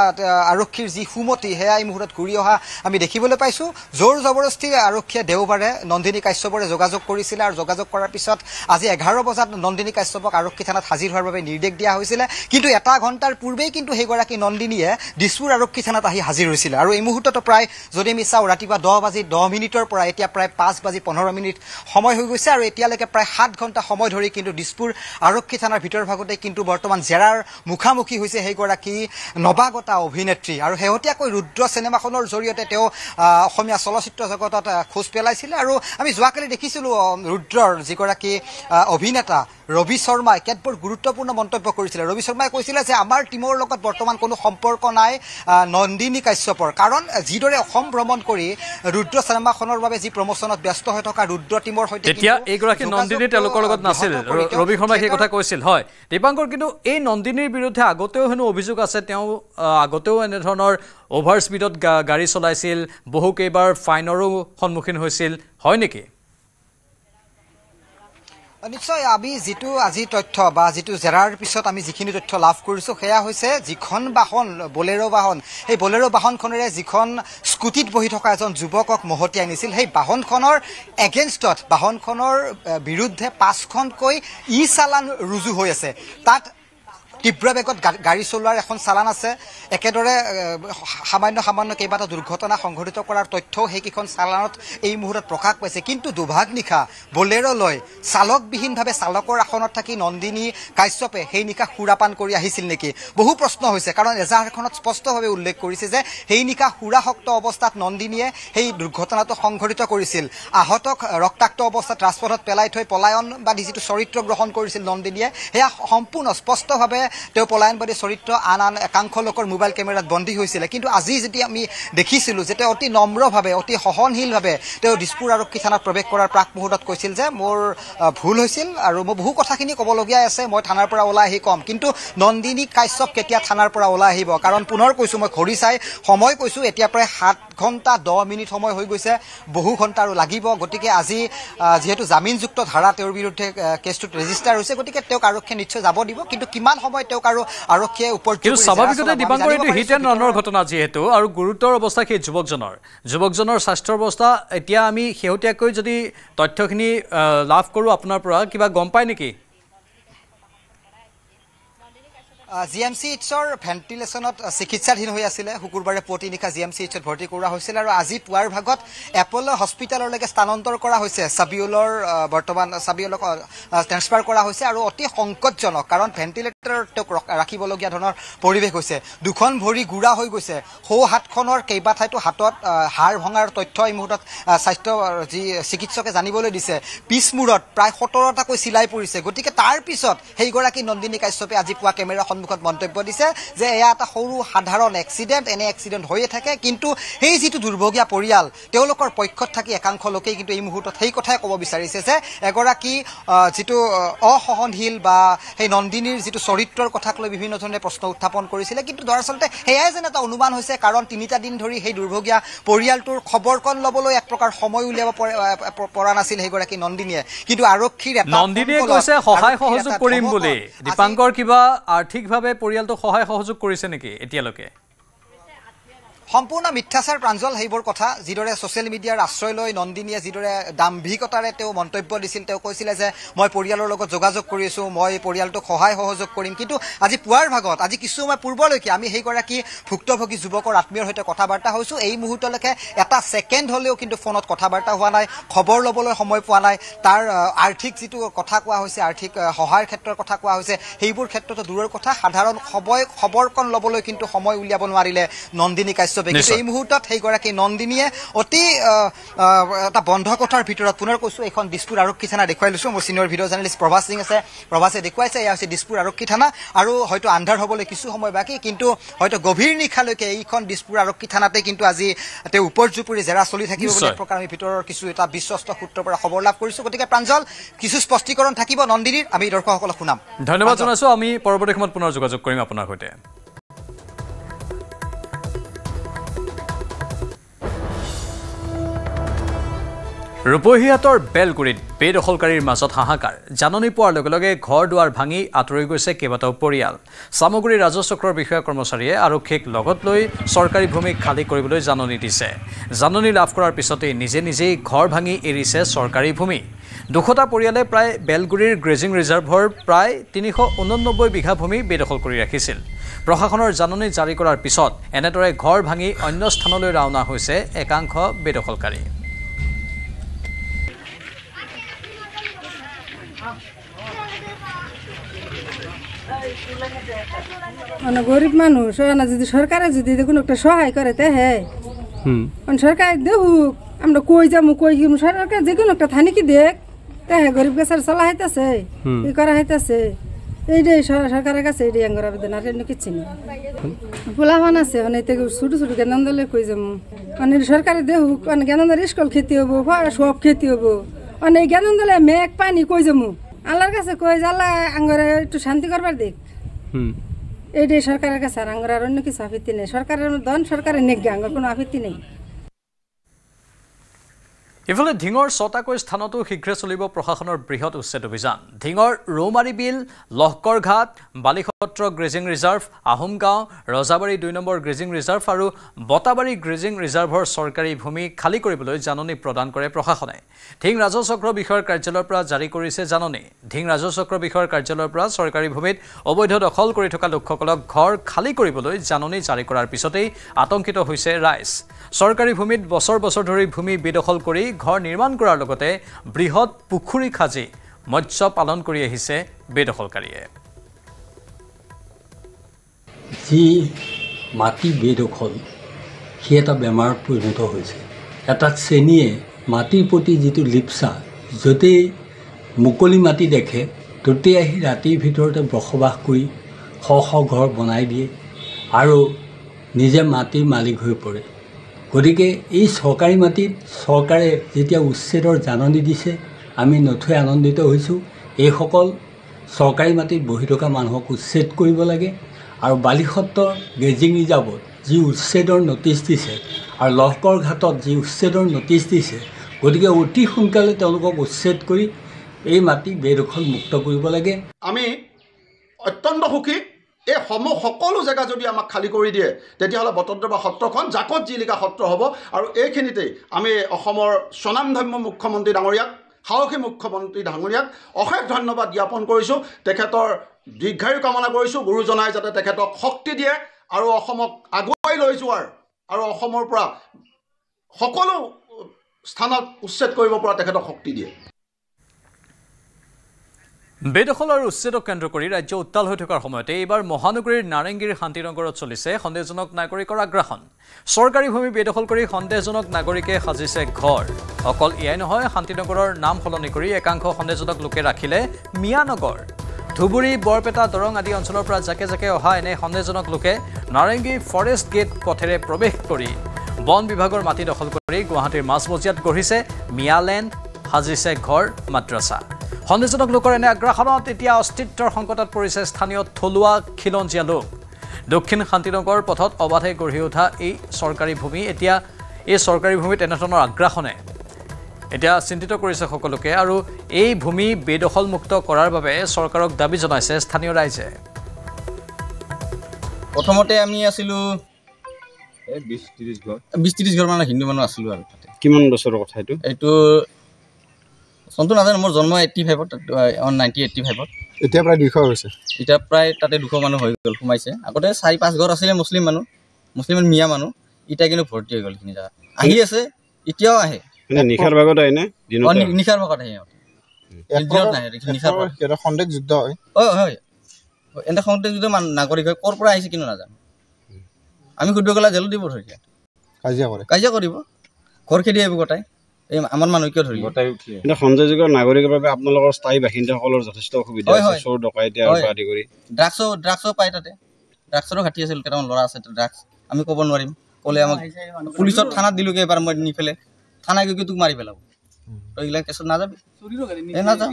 আৰক্ষীৰ যি সুমতি হেয়া এই মুহূৰ্তত ঘূৰি অহা আমি দেখিবলৈ পাইছো জোৰ জবৰদস্তি আৰক্ষীয়ে দেওবাৰে নন্দিনী কাশ্যপৰে যোগাযোগ কৰিছিল আৰু যোগাযোগ কৰাৰ পিছত আজি 11 বজাত নন্দিনী কাশ্যপক আৰক্ষী থানাত হাজিৰ হোৱাৰ বাবে নিৰ্দেশ দিয়া হৈছিল কিন্তু এটা ঘণ্টাৰ পূৰ্বেই কিন্তু সেইগৰাকী নন্দিনীয়ে দিছপুৰ আৰক্ষী থানাত আহি হাজিৰ হৈছিল আৰু এই মুহূৰ্তত প্ৰায় যদি আমি চাওঁ ৰাতিপুৱা 10:10 পৰা এতিয়া প্ৰায় 5:15 সময় হৈ গৈছে আৰু এতিয়ালৈকে প্ৰায় 7 ঘণ্টা সময় ধৰি কিন্তু দিছপুৰ আৰক্ষী থানাৰ ভিতৰ ভাগতে কিন্তু বৰ্তমান জেৰাৰ মুখামুখি হৈছে সেইগৰাকী নৱাগতা অভিনেত্ৰী আৰু শেহতীয়াকৈ ৰুদ্ৰ চিনেমাখনৰ জৰিয়তে তেওঁ অসমীয়া চলচ্চিত্ৰ জগতত খোজ পেলাইছিল আৰু আমি যোৱাকালি দেখিছিলোঁ ৰুদ্ৰৰ যিগৰাকী অভিনেতা ৰবি শৰ্মাই কেতবোৰ গুৰুত্বপূৰ্ণ মন্তব্য কৰিছিল ৰবি শৰ্মাই কৈছিল যে আমাৰ টিমৰ লগত বৰ্তমান কোনো সম্পৰ্ক নাই নন্দিনী কাশ্যপৰ কাৰণ যিদৰে অসম ভ্ৰমণ কৰি ৰুদ্ৰ চিনেমাখনৰ বাবে যি প্ৰমোচনত ব্যস্ত হৈ থকা ৰুদ্ৰ টিমৰ সৈতে এতিয়া এইগৰাকী নন্দিনী তেওঁলোকৰ লগত নাছিল ৰবি শৰ্মাই সেই কথা কৈছিল হয় দীপাংকৰ কিন্তু এই নন্দিনীৰ বিৰুদ্ধে আগতেও হেনো অভিযোগ আছে তেওঁ আগতেও এনে ধৰণৰ অভাৰ স্পীডত গাড়ী চলাইছিল বহু কেইবাৰ ফাইনৰো সন্মুখীন হৈছিল হয় নেকি নিশ্চয় আমি যিটো আজি তথ্য বা যিটো জেৰাৰ পিছত আমি যিখিনি তথ্য লাভ কৰিছোঁ সেয়া হৈছে যিখন বাহন বলেৰো বাহন সেই বলেৰো বাহনখনেৰে যিখন স্কুটিত বহি থকা এজন যুৱকক মহতিয়াই নিছিল সেই বাহনখনৰ এগেইনষ্টত বাহনখনৰ বিৰুদ্ধে 5খনকৈ চালান ৰুজু হৈ আছে তাত তীব্ৰ বেগত গাড়ী চলোৱাৰ এখন চালান আছে একেদৰে সামান্য কেইবাটা দুৰ্ঘটনা সংঘটিত কৰাৰ তথ্যও সেইকেইখন চালানত এই মুহূৰ্তত প্ৰকাশ পাইছে কিন্তু দুভাগ নিশা বলেৰলৈ চালকবিহীনভাৱে চালকৰ আসনত থাকি নন্দিনী কাশ্যপে সেই নিশা সুৰাপান কৰি আহিছিল নেকি বহু প্ৰশ্ন হৈছে কাৰণ এজাহাৰখনত স্পষ্টভাৱে উল্লেখ কৰিছে যে সেই নিশা সুৰাসক্ত অৱস্থাত নন্দিনীয়ে সেই দুৰ্ঘটনাটো সংঘটিত কৰিছিল আহতক ৰক্তাক্ত অৱস্থাত ৰাজপথত পেলাই থৈ পলায়নবাদী যিটো চৰিত্ৰ গ্ৰহণ কৰিছিল নন্দিনীয়ে সেয়া সম্পূৰ্ণ স্পষ্টভাৱে তেওঁ পলায়নবাদী চৰিত্ৰ আন একাংশ লোকৰ মোবাইল কেমেৰাত বন্দী হৈছিলে কিন্তু আজি যদি আমি দেখিছিলোঁ যে তেওঁ অতি নম্ৰভাৱে অতি সহনশীলভাৱে তেওঁ দিছপুৰ আৰক্ষী থানাত প্ৰৱেশ কৰাৰ প্ৰাক মুহূৰ্তত কৈছিল যে মোৰ ভুল হৈছিল আৰু মই বহু কথাখিনি ক'বলগীয়া আছে মই থানাৰ পৰা ওলাই আহি ক'ম কিন্তু নন্দিনী কাশ্যপ কেতিয়া থানাৰ পৰা ওলাই আহিব কাৰণ পুনৰ কৈছোঁ মই ঘড়ী চাই সময় কৈছোঁ এতিয়া প্ৰায় 7 ঘণ্টা 10 মিনিট সময় হৈ গৈছে বহু ঘণ্টা আৰু লাগিব গতিকে আজি যেহেতু জামিনযুক্ত ধাৰা তেওঁৰ বিৰুদ্ধে কেছটোত ৰেজিষ্টাৰ হৈছে গতিকে তেওঁক আৰক্ষীয়ে নিশ্চয় যাব দিব কিন্তু কিমান সময় তেওঁক আৰু আৰক্ষীয়ে ওপৰত কিন্তু স্বাভাৱিকতে দীপাংকৰ এইটো হিট এণ্ড ৰানৰ ঘটনা যিহেতু আৰু গুৰুতৰ অৱস্থা সেই যুৱকজনৰ স্বাস্থ্যৰ অৱস্থা এতিয়া আমি শেহতীয়াকৈ যদি তথ্যখিনি লাভ কৰোঁ আপোনাৰ পৰা কিবা গম পায় নেকি GMCHৰ ভেণ্টিলেশ্যনত চিকিৎসাধীন হৈ আছিলে শুকুৰবাৰে পুৱতি নিশা GMCHত ভৰ্তি কৰোৱা হৈছিল আৰু আজি পুৱাৰ ভাগত এপ'ল' হস্পিটেললৈকে স্থানান্তৰ কৰা হৈছে বৰ্তমান ছাবিউলক ট্ৰেন্সফাৰ কৰা হৈছে আৰু অতি সংকটজনক কাৰণ ভেণ্টিলেটৰত তেওঁক ৰাখিবলগীয়া ধৰণৰ পৰিৱেশ হৈছে দুখন ভৰি গুড়া হৈ গৈছে সোঁ হাতখনৰ কেইবা ঠাইতো হাতত হাড় ভঙাৰ তথ্য এই মুহূৰ্তত স্বাস্থ্য যি চিকিৎসকে জানিবলৈ দিছে পিছমূৰত প্ৰায় 17টাকৈ চিলাই পৰিছে গতিকে তাৰ পিছত সেইগৰাকী নন্দিনী কাশ্যপে আজি পুৱা কেমেৰা সন্মুখত মন্তব্য দিছে যে এয়া এটা সৰু সাধাৰণ এক্সিডেণ্ট এনে এক্সিডেণ্ট হৈয়ে থাকে কিন্তু সেই যিটো দুৰ্ভগীয়া পৰিয়াল তেওঁলোকৰ পক্ষত থাকি একাংশ লোকেই কিন্তু এই মুহূৰ্তত সেই কথাই ক'ব বিচাৰিছে যে এগৰাকী যিটো অসহনশীল বা সেই নন্দিনীৰ যিটো চৰিত্ৰৰ কথাক লৈ বিভিন্ন ধৰণে প্ৰশ্ন উত্থাপন কৰিছিলে কিন্তু দৰাচলতে সেয়াই যেন এটা অনুমান হৈছে কাৰণ 3টা দিন ধৰি সেই দুৰ্ভগীয়া পৰিয়ালটোৰ খবৰকণ ল'বলৈ এক প্ৰকাৰ সময় উলিয়াব পৰা নাছিল সেইগৰাকী নন্দিনীয়ে কিন্তু আৰক্ষীৰ নন্দিনীয়ে কৈছে সহায় সহযোগ কৰিম বুলি দীপাংকৰ কিবা আৰ্থিকভাৱে পৰিয়ালটোক সহায় সহযোগ কৰিছে নেকি এতিয়ালৈকে সম্পূৰ্ণ মিথ্যাচাৰ প্ৰাঞ্জল সেইবোৰ কথা যিদৰে ছ'চিয়েল মিডিয়াৰ আশ্ৰয় লৈ নন্দিনীয়ে যিদৰে দাম্ভিকতাৰে তেওঁ মন্তব্য দিছিল তেওঁ কৈছিলে যে মই পৰিয়ালৰ লগত যোগাযোগ কৰিছোঁ মই পৰিয়ালটোক সহায় সহযোগ কৰিম কিন্তু আজি পুৱাৰ ভাগত আজি কিছু সময় পূৰ্বলৈকে আমি সেইগৰাকী ভুক্তভোগী যুৱকৰ আত্মীয়ৰ সৈতে কথা বাৰ্তা হৈছোঁ এই মুহূৰ্তলৈকে এটা ছেকেণ্ড হ'লেও কিন্তু ফোনত কথা বাৰ্তা হোৱা নাই খবৰ ল'বলৈ সময় পোৱা নাই তাৰ আৰ্থিক যিটো কথা কোৱা হৈছে আৰ্থিক সহায়ৰ ক্ষেত্ৰৰ কথা কোৱা হৈছে সেইবোৰ ক্ষেত্ৰতো দূৰৰ কথা সাধাৰণ খবৰকণ ল'বলৈ কিন্তু সময় উলিয়াব নোৱাৰিলে নন্দিনী কাশ্যপ এই মুহূৰ্তত সেইগৰাকী নন্দিনীয়ে অতি এটা বন্ধ কোঠাৰ ভিতৰত পুনৰ কৈছোঁ এইখন দিছপুৰ আৰক্ষী থানা দেখুৱাই লৈছোঁ মোৰ senior video' journalist Prabhas Singh আছে প্ৰভাসে দেখুৱাইছে এয়া হৈছে দিছপুৰ আৰক্ষী থানা আৰু হয়তো আন্ধাৰ হ'বলৈ কিছু সময় বাকী কিন্তু হয়তো গভীৰ নিশালৈকে এইখন দিছপুৰ আৰক্ষী থানাতে কিন্তু আজি তেওঁ ওপৰজুপুৰি জেৰা চলি থাকিব বুলি এক প্ৰকাৰ আমি ভিতৰৰ কিছু এটা বিশ্বস্ত সূত্ৰৰ পৰা খবৰ লাভ কৰিছোঁ গতিকে প্ৰাঞ্জল কিছু স্পষ্টীকৰণ থাকিব নন্দিনীৰ আমি দৰ্শকসকলক শুনাম ধন্যবাদ জনাইছোঁ আমি পৰৱৰ্তী সময়ত পুনৰ যোগাযোগ কৰিম আপোনাৰ সৈতে ৰূপহীহাটৰ বেলগুৰিত বেদখলকাৰীৰ মাজত হাহাকাৰ জাননী পোৱাৰ লগে লগে ঘৰ দুৱাৰ ভাঙি আঁতৰি গৈছে কেইবাটাও পৰিয়াল সামগ্ৰী ৰাজচক্ৰৰ বিষয়া কৰ্মচাৰীয়ে আৰক্ষীক লগত লৈ চৰকাৰী ভূমি খালী কৰিবলৈ জাননী দিছে জাননী লাভ কৰাৰ পিছতেই নিজেই ঘৰ ভাঙি এৰিছে চৰকাৰী ভূমি 200টা পৰিয়ালে প্ৰায় বেলগুৰিৰ গ্ৰেজিং ৰিজাৰ্ভৰ প্ৰায় 389 বিঘা ভূমি বেদখল কৰি ৰাখিছিল প্ৰশাসনৰ জাননী জাৰি কৰাৰ পিছত এনেদৰে ঘৰ ভাঙি অন্য স্থানলৈ ৰাওনা হৈছে একাংশ বেদখলকাৰী গরিব মানুষ যদি সরকারে যদি কোনো একটা সহায় করে তে হ্যাঁ সরকার দেখুক আমরা কই যাবো কই সরকার যে কোনো একটা থানি কি দেখ তে হ্যাঁ গরিব গাছের চলা হইতেছে ই করা হইতেছে এইটাই সরকারের কাছে এইটাই আঙ্গর আবেদন আর এমনি কিচ্ছু নেই পোলাপান আছে মানে ছোট ছোট জ্ঞান দলে কই যাবো মানে সরকারে দেখুক মানে জ্ঞান স্কুল খেতে হবো সব খেতে হবো মানে এই জ্ঞান দলে মেঘ পানি কই যাবো আল্লাহর কাছে কই যে আল্লাহ আঙ্গরে একটু শান্তি করবার দেখ এইটাই সরকারের কাছে আর আঙ্গর আর অন্য কিছু আপত্তি নেই সরকারের ধন সরকারের নেক আঙ্গর কোনো আপত্তি নেই ইফালে ধিঙৰ 6টাকৈ স্থানতো শীঘ্ৰে চলিব প্ৰশাসনৰ বৃহৎ উচ্ছেদ অভিযান ধিঙৰ ৰৌমাৰী বিল লহকৰ ঘাট বালিসত্ৰ গ্ৰেজিং ৰিজাৰ্ভ আহোমগাঁও ৰজাবাৰী 2 নম্বৰ গ্ৰেজিং ৰিজাৰ্ভ আৰু বটাবাৰী গ্ৰেজিং ৰিজাৰ্ভৰ চৰকাৰী ভূমি খালী কৰিবলৈ জাননী প্ৰদান কৰে প্ৰশাসনে ধিং ৰাজচক্ৰ বিষয়ৰ কাৰ্যালয়ৰ পৰা জাৰি কৰিছে জাননী ধিং ৰাজচক্ৰ বিষয়ৰ কাৰ্যালয়ৰ পৰা চৰকাৰী ভূমিত অবৈধ দখল কৰি থকা লোকসকলক ঘৰ খালী কৰিবলৈ জাননী জাৰি কৰাৰ পিছতেই আতংকিত হৈছে ৰাইজ চৰকাৰী ভূমিত বছৰ বছৰ ধৰি ভূমি বেদখল কৰি ঘৰ নিৰ্মাণ কৰাৰ লগতে বৃহৎ পুখুৰী খাজি মৎস্য পালন কৰি আহিছে বেদখলকাৰীয়ে যি মাটি বেদখল সি এটা বেমাৰত পৰিণত হৈছে এটা শ্ৰেণীয়ে মাটিৰ প্ৰতি যিটো লিপচা য'তেই মুকলি মাটি দেখে ততেই আহি ৰাতিৰ ভিতৰতে বসবাস কৰি শ শ ঘৰ বনাই দিয়ে আৰু নিজে মাটিৰ মালিক হৈ পৰে গতিকে এই চৰকাৰী মাটিত চৰকাৰে যেতিয়া উচ্ছেদৰ জাননী দিছে আমি নথৈ আনন্দিত হৈছোঁ এইসকল চৰকাৰী মাটিত বহি থকা মানুহক উচ্ছেদ কৰিব লাগে আৰু বালিসত্ৰৰ গ্ৰেজিং ৰিজাৰ্ভত যি উচ্ছেদৰ নটিচ দিছে আৰু লহকৰ ঘাটত যি উচ্ছেদৰ নটিচ দিছে গতিকে অতি সোনকালে তেওঁলোকক উচ্ছেদ কৰি এই মাটি বেদখল মুক্ত কৰিব লাগে আমি অত্যন্ত সুখী এই সকলো জেগা যদি আমাক খালী কৰি দিয়ে তেতিয়াহ'লে বটদ্ৰৱা সত্ৰখন জাকত জিলিকা সত্ৰ হ'ব আৰু এইখিনিতে আমি অসমৰ স্বনামধন্য মুখ্যমন্ত্ৰী ডাঙৰীয়াক সাহসী মুখ্যমন্ত্ৰী ডাঙৰীয়াক অশেষ ধন্যবাদ জ্ঞাপন কৰিছোঁ তেখেতৰ দীৰ্ঘায়ু কামনা কৰিছোঁ গুৰুজনাই যাতে তেখেতক শক্তি দিয়ে আৰু অসমক আগুৱাই লৈ যোৱাৰ আৰু অসমৰ পৰা সকলো স্থানত উচ্ছেদ কৰিব পৰা তেখেতক শক্তি দিয়ে বেদখল আৰু উচ্ছেদক কেন্দ্ৰ কৰি ৰাজ্য উত্তাল হৈ থকাৰ সময়তে এইবাৰ মহানগৰীৰ নাৰেংগীৰ শান্তিনগৰত চলিছে সন্দেহজনক নাগৰিকৰ আগ্ৰাসন চৰকাৰী ভূমি বেদখল কৰি সন্দেহজনক নাগৰিকে সাজিছে ঘৰ অকল এয়াই নহয় শান্তিনগৰৰ নাম সলনি কৰি একাংশ সন্দেহজনক লোকে ৰাখিলে মিয়ানগৰ ধুবুৰী বৰপেটা দৰং আদি অঞ্চলৰ পৰা জাকে জাকে অহা এনে সন্দেহজনক লোকে নাৰেংগী ফৰেষ্ট গেট পথেৰে প্ৰৱেশ কৰি বন বিভাগৰ মাটি দখল কৰি গুৱাহাটীৰ মাজমজিয়াত গঢ়িছে মিয়ালেণ্ড সাজিছে ঘৰ মাদ্ৰাছা সন্দেহজনক লোকৰ এনে আগ্ৰাসনত এতিয়া অস্তিত্বৰ সংকটত পৰিছে স্থানীয় থলুৱা খিলঞ্জীয়া লোক দক্ষিণ শান্তিনগৰ পথত অবাধে গঢ়ি উঠা এই চৰকাৰী ভূমি এতিয়া এই চৰকাৰী ভূমিত এনেধৰণৰ আগ্ৰাসনে এতিয়া চিন্তিত কৰিছে সকলোকে আৰু এই ভূমি বেদখল মুক্ত কৰাৰ বাবে চৰকাৰক দাবী জনাইছে স্থানীয় ৰাইজে প্ৰথমতে আমি আছিলোঁ 20-30 ঘৰ মানে হিন্দু মানুহ আছিলোঁ আৰু তাতে কিমান বছৰৰ কথা এইটো চনটো নাজানো মোৰ জন্ম 85ত 1985ত এতিয়া প্ৰায় 200 হৈছে এতিয়া প্ৰায় তাতে 200 মানুহ হৈ গ'ল সোমাইছে আগতে 4-5 ঘৰ আছিলে মুছলিম মিয়া মানুহ এতিয়া কিন্তু ভৰ্তি হৈ গ'ল এইখিনি জেগা আহি আছে এতিয়াও আহে মানে নিখাৰ ভাগত আহে নে নিখাৰ ভাগত আহে দিনত নাহে নিখাৰ ভাগত এটা সন্দেহ যুদ্ধ হয় হয় এটা সন্দেহ যুদ্ধ নাগৰিক হয় ক'ৰ পৰা আহিছে কিন্তু নাজানো আমি সুধিব গ'লে জেলত দিব ধৰি কাজিয়া কৰিব ঘৰ খেদি আহিব গোটাই এই আমাৰ মানুহ কিয় ধৰিব কিন্তু সন্দেহযোগ্য নাগৰিকৰ বাবে আপোনালোকৰ স্থায়ী বাসিন্দাসকলৰ যথেষ্ট অসুবিধা আছে চোৰ ডকাইতি আৰু আদি কৰি ড্ৰাগছো পায় তাতে ড্ৰাগছৰো ঘাটি আছিল কেইটামান ল'ৰা আছে ড্ৰাগছ আমি ক'ব নোৱাৰিম ক'লে আমাক পুলিচত থানাত দিলোঁগৈ এবাৰ মই নি পেলাই থানাই গৈ তোক মাৰি পেলাব তই এইবিলাক কেছত নাযাবি নাযাওঁ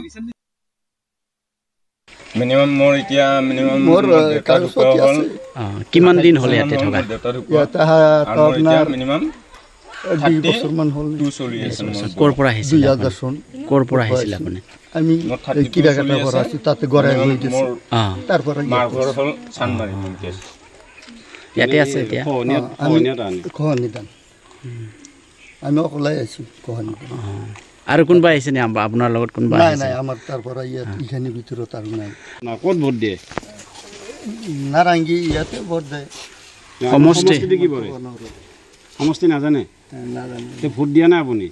মিনিমাম মোৰ এতিয়া কিমান দিন হ'ল ইয়াতে থকা মিনিমাম 2 বছৰমান হ'ল ক'ৰ পৰা আহিছিল 2000 চন ক'ৰ পৰা আহিছিল আপুনি আমি কিৰাকাটা পৰা আছি তাতে গৰাই হৈ গৈছে তাৰ পৰা মাৰ ঘৰ হ'ল চানমাৰি ইয়াতে আছে এতিয়া কোহনিদান আমি অকলাই আছো কোহনিদান আৰু কোনবা আহিছে নে আপোনাৰ লগত কোনবা নাই নাই আমাৰ তাৰ পৰা ইয়াত ইখানি ভিতৰত আৰু নাই ক'ত ভোট দিয়ে নাৰাংগী ইয়াতে ভোট দিয়ে সমষ্টি কি কৰে সমষ্টি নাজানে তে ভোট দিয়া নাই আপুনি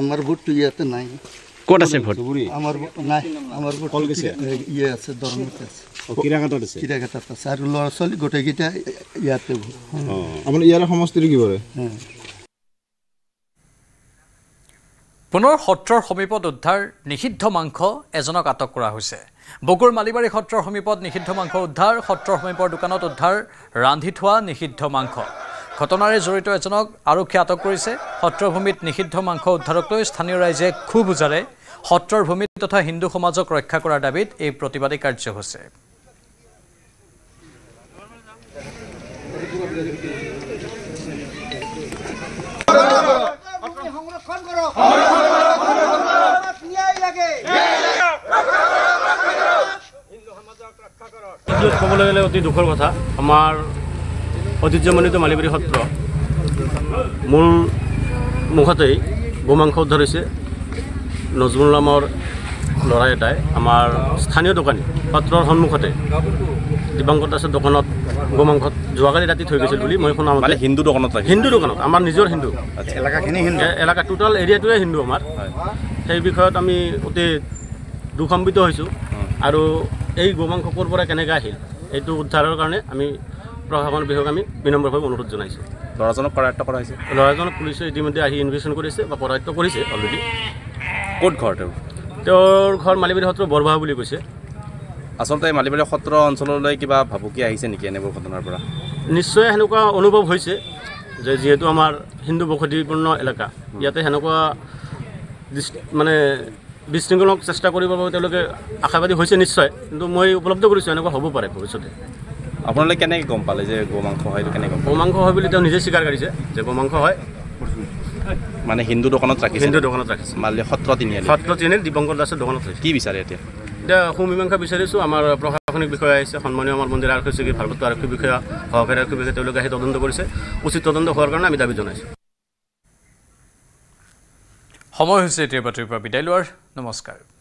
আমাৰ ভোটটো ইয়াতে নাই ক'ত আছে ভোট আমাৰ নাই আমাৰ ভোট কল গেছে ইয়ে আছে দৰমতে আছে কিৰাকাটাত আছে কিৰাকাটাত আছে আৰু ল'ৰা ছোৱালী গোটেইকেইটা ইয়াতে ভোট আপুনি ইয়াৰ সমষ্টিটো কি কৰে পুনৰ সত্ৰৰ সমীপত উদ্ধাৰ নিষিদ্ধ মাংস এজনক আটক কৰা হৈছে বগুৰ মালিবাৰী সত্ৰৰ সমীপত নিষিদ্ধ মাংস উদ্ধাৰ সত্ৰৰ সমীপৰ দোকানত উদ্ধাৰ ৰান্ধি থোৱা নিষিদ্ধ মাংস ঘটনাৰে জড়িত এজনক আৰক্ষীয়ে আটক কৰিছে সত্ৰৰ ভূমিত নিষিদ্ধ মাংস উদ্ধাৰক লৈ স্থানীয় ৰাইজে ক্ষোভ উজাৰে সত্ৰৰ ভূমিত তথা হিন্দু সমাজক ৰক্ষা কৰাৰ দাবীত এই প্ৰতিবাদী কাৰ্যসূচী সংৰক্ষণ ক'বলৈ গ'লে অতি দুখৰ কথা আমাৰ ঐতিহ্যমণ্ডিত মালিবাৰী সত্ৰ মূল মুখতেই গোমাংস উদ্ধাৰ হৈছে নজমুল নামৰ ল'ৰা এটাই আমাৰ স্থানীয় দোকানী সত্ৰৰ সন্মুখতে দিবাংকৰ দাসৰ দোকানত গোমাংসত যোৱাকালি ৰাতি থৈ গৈছিল বুলি মই শুনা মতে হিন্দু দোকানত হিন্দু দোকানত আমাৰ নিজৰ হিন্দু এলেকাখিনি হিন্দু এলেকা টোটাল এৰিয়াটোৱে হিন্দু আমাৰ সেই বিষয়ত আমি অতি দুখম্বিত হৈছোঁ আৰু এই গোমাংস ক'ৰ পৰা কেনেকৈ আহিল এইটো উদ্ধাৰৰ কাৰণে আমি প্ৰশাসন বিভাগক আমি বিনম্ৰভাৱে অনুৰোধ জনাইছোঁ ল'ৰাজনক কৰায়ত্ব কৰা হৈছে ল'ৰাজনক পুলিচে ইতিমধ্যে আহি ইনভেষ্টিগেশ্যন কৰিছে বা কৰায়ত্ব কৰিছে অলৰেডি ক'ত ঘৰ তেওঁৰ ঘৰ মালিবাৰী সত্ৰ বৰবাহা বুলি কৈছে আচলতে মালিবাৰী সত্ৰ অঞ্চললৈ কিবা ভাবুকি আহিছে নেকি এনেবোৰ ঘটনাৰ পৰা নিশ্চয় সেনেকুৱা অনুভৱ হৈছে যে যিহেতু আমাৰ হিন্দু বসতিপূৰ্ণ এলেকা ইয়াতে সেনেকুৱা মানে বিশৃংখলক চেষ্টা কৰিবৰ বাবে তেওঁলোকে আশাবাদী হৈছে নিশ্চয় কিন্তু মই উপলব্ধ কৰিছোঁ এনেকুৱা হ'ব পাৰে ভৱিষ্যতে আপোনালোকে কেনেকৈ গম পালে যে গোমাংস হয় এইটো কেনেকৈ গোমাংস হয় বুলি তেওঁ নিজে স্বীকাৰ কৰিছে যে গোমাংস হয় মানে হিন্দু দোকানত ৰাখিছে হিন্দু দোকানত ৰাখিছে মালিক সত্ৰ তিনিআলি দিবংকৰ দাসৰ দোকানত ৰাখিছে কি বিচাৰে এতিয়া সুমীমাংসা বিচাৰিছোঁ আমাৰ প্ৰশাসনিক বিষয়া আহিছে সন্মানীয় আমাৰ মন্দিৰ আৰক্ষী চকী ভাৰপ্ৰাপ্ত আৰক্ষী বিষয়া সহকাৰী আৰক্ষী বিষয়া তেওঁলোকে আহি তদন্ত কৰিছে উচিত তদন্ত হোৱাৰ কাৰণে আমি দাবী জনাইছোঁ সময় হৈছে এতিয়া বাতৰিৰ পৰা বিদায় লোৱাৰ নমস্কাৰ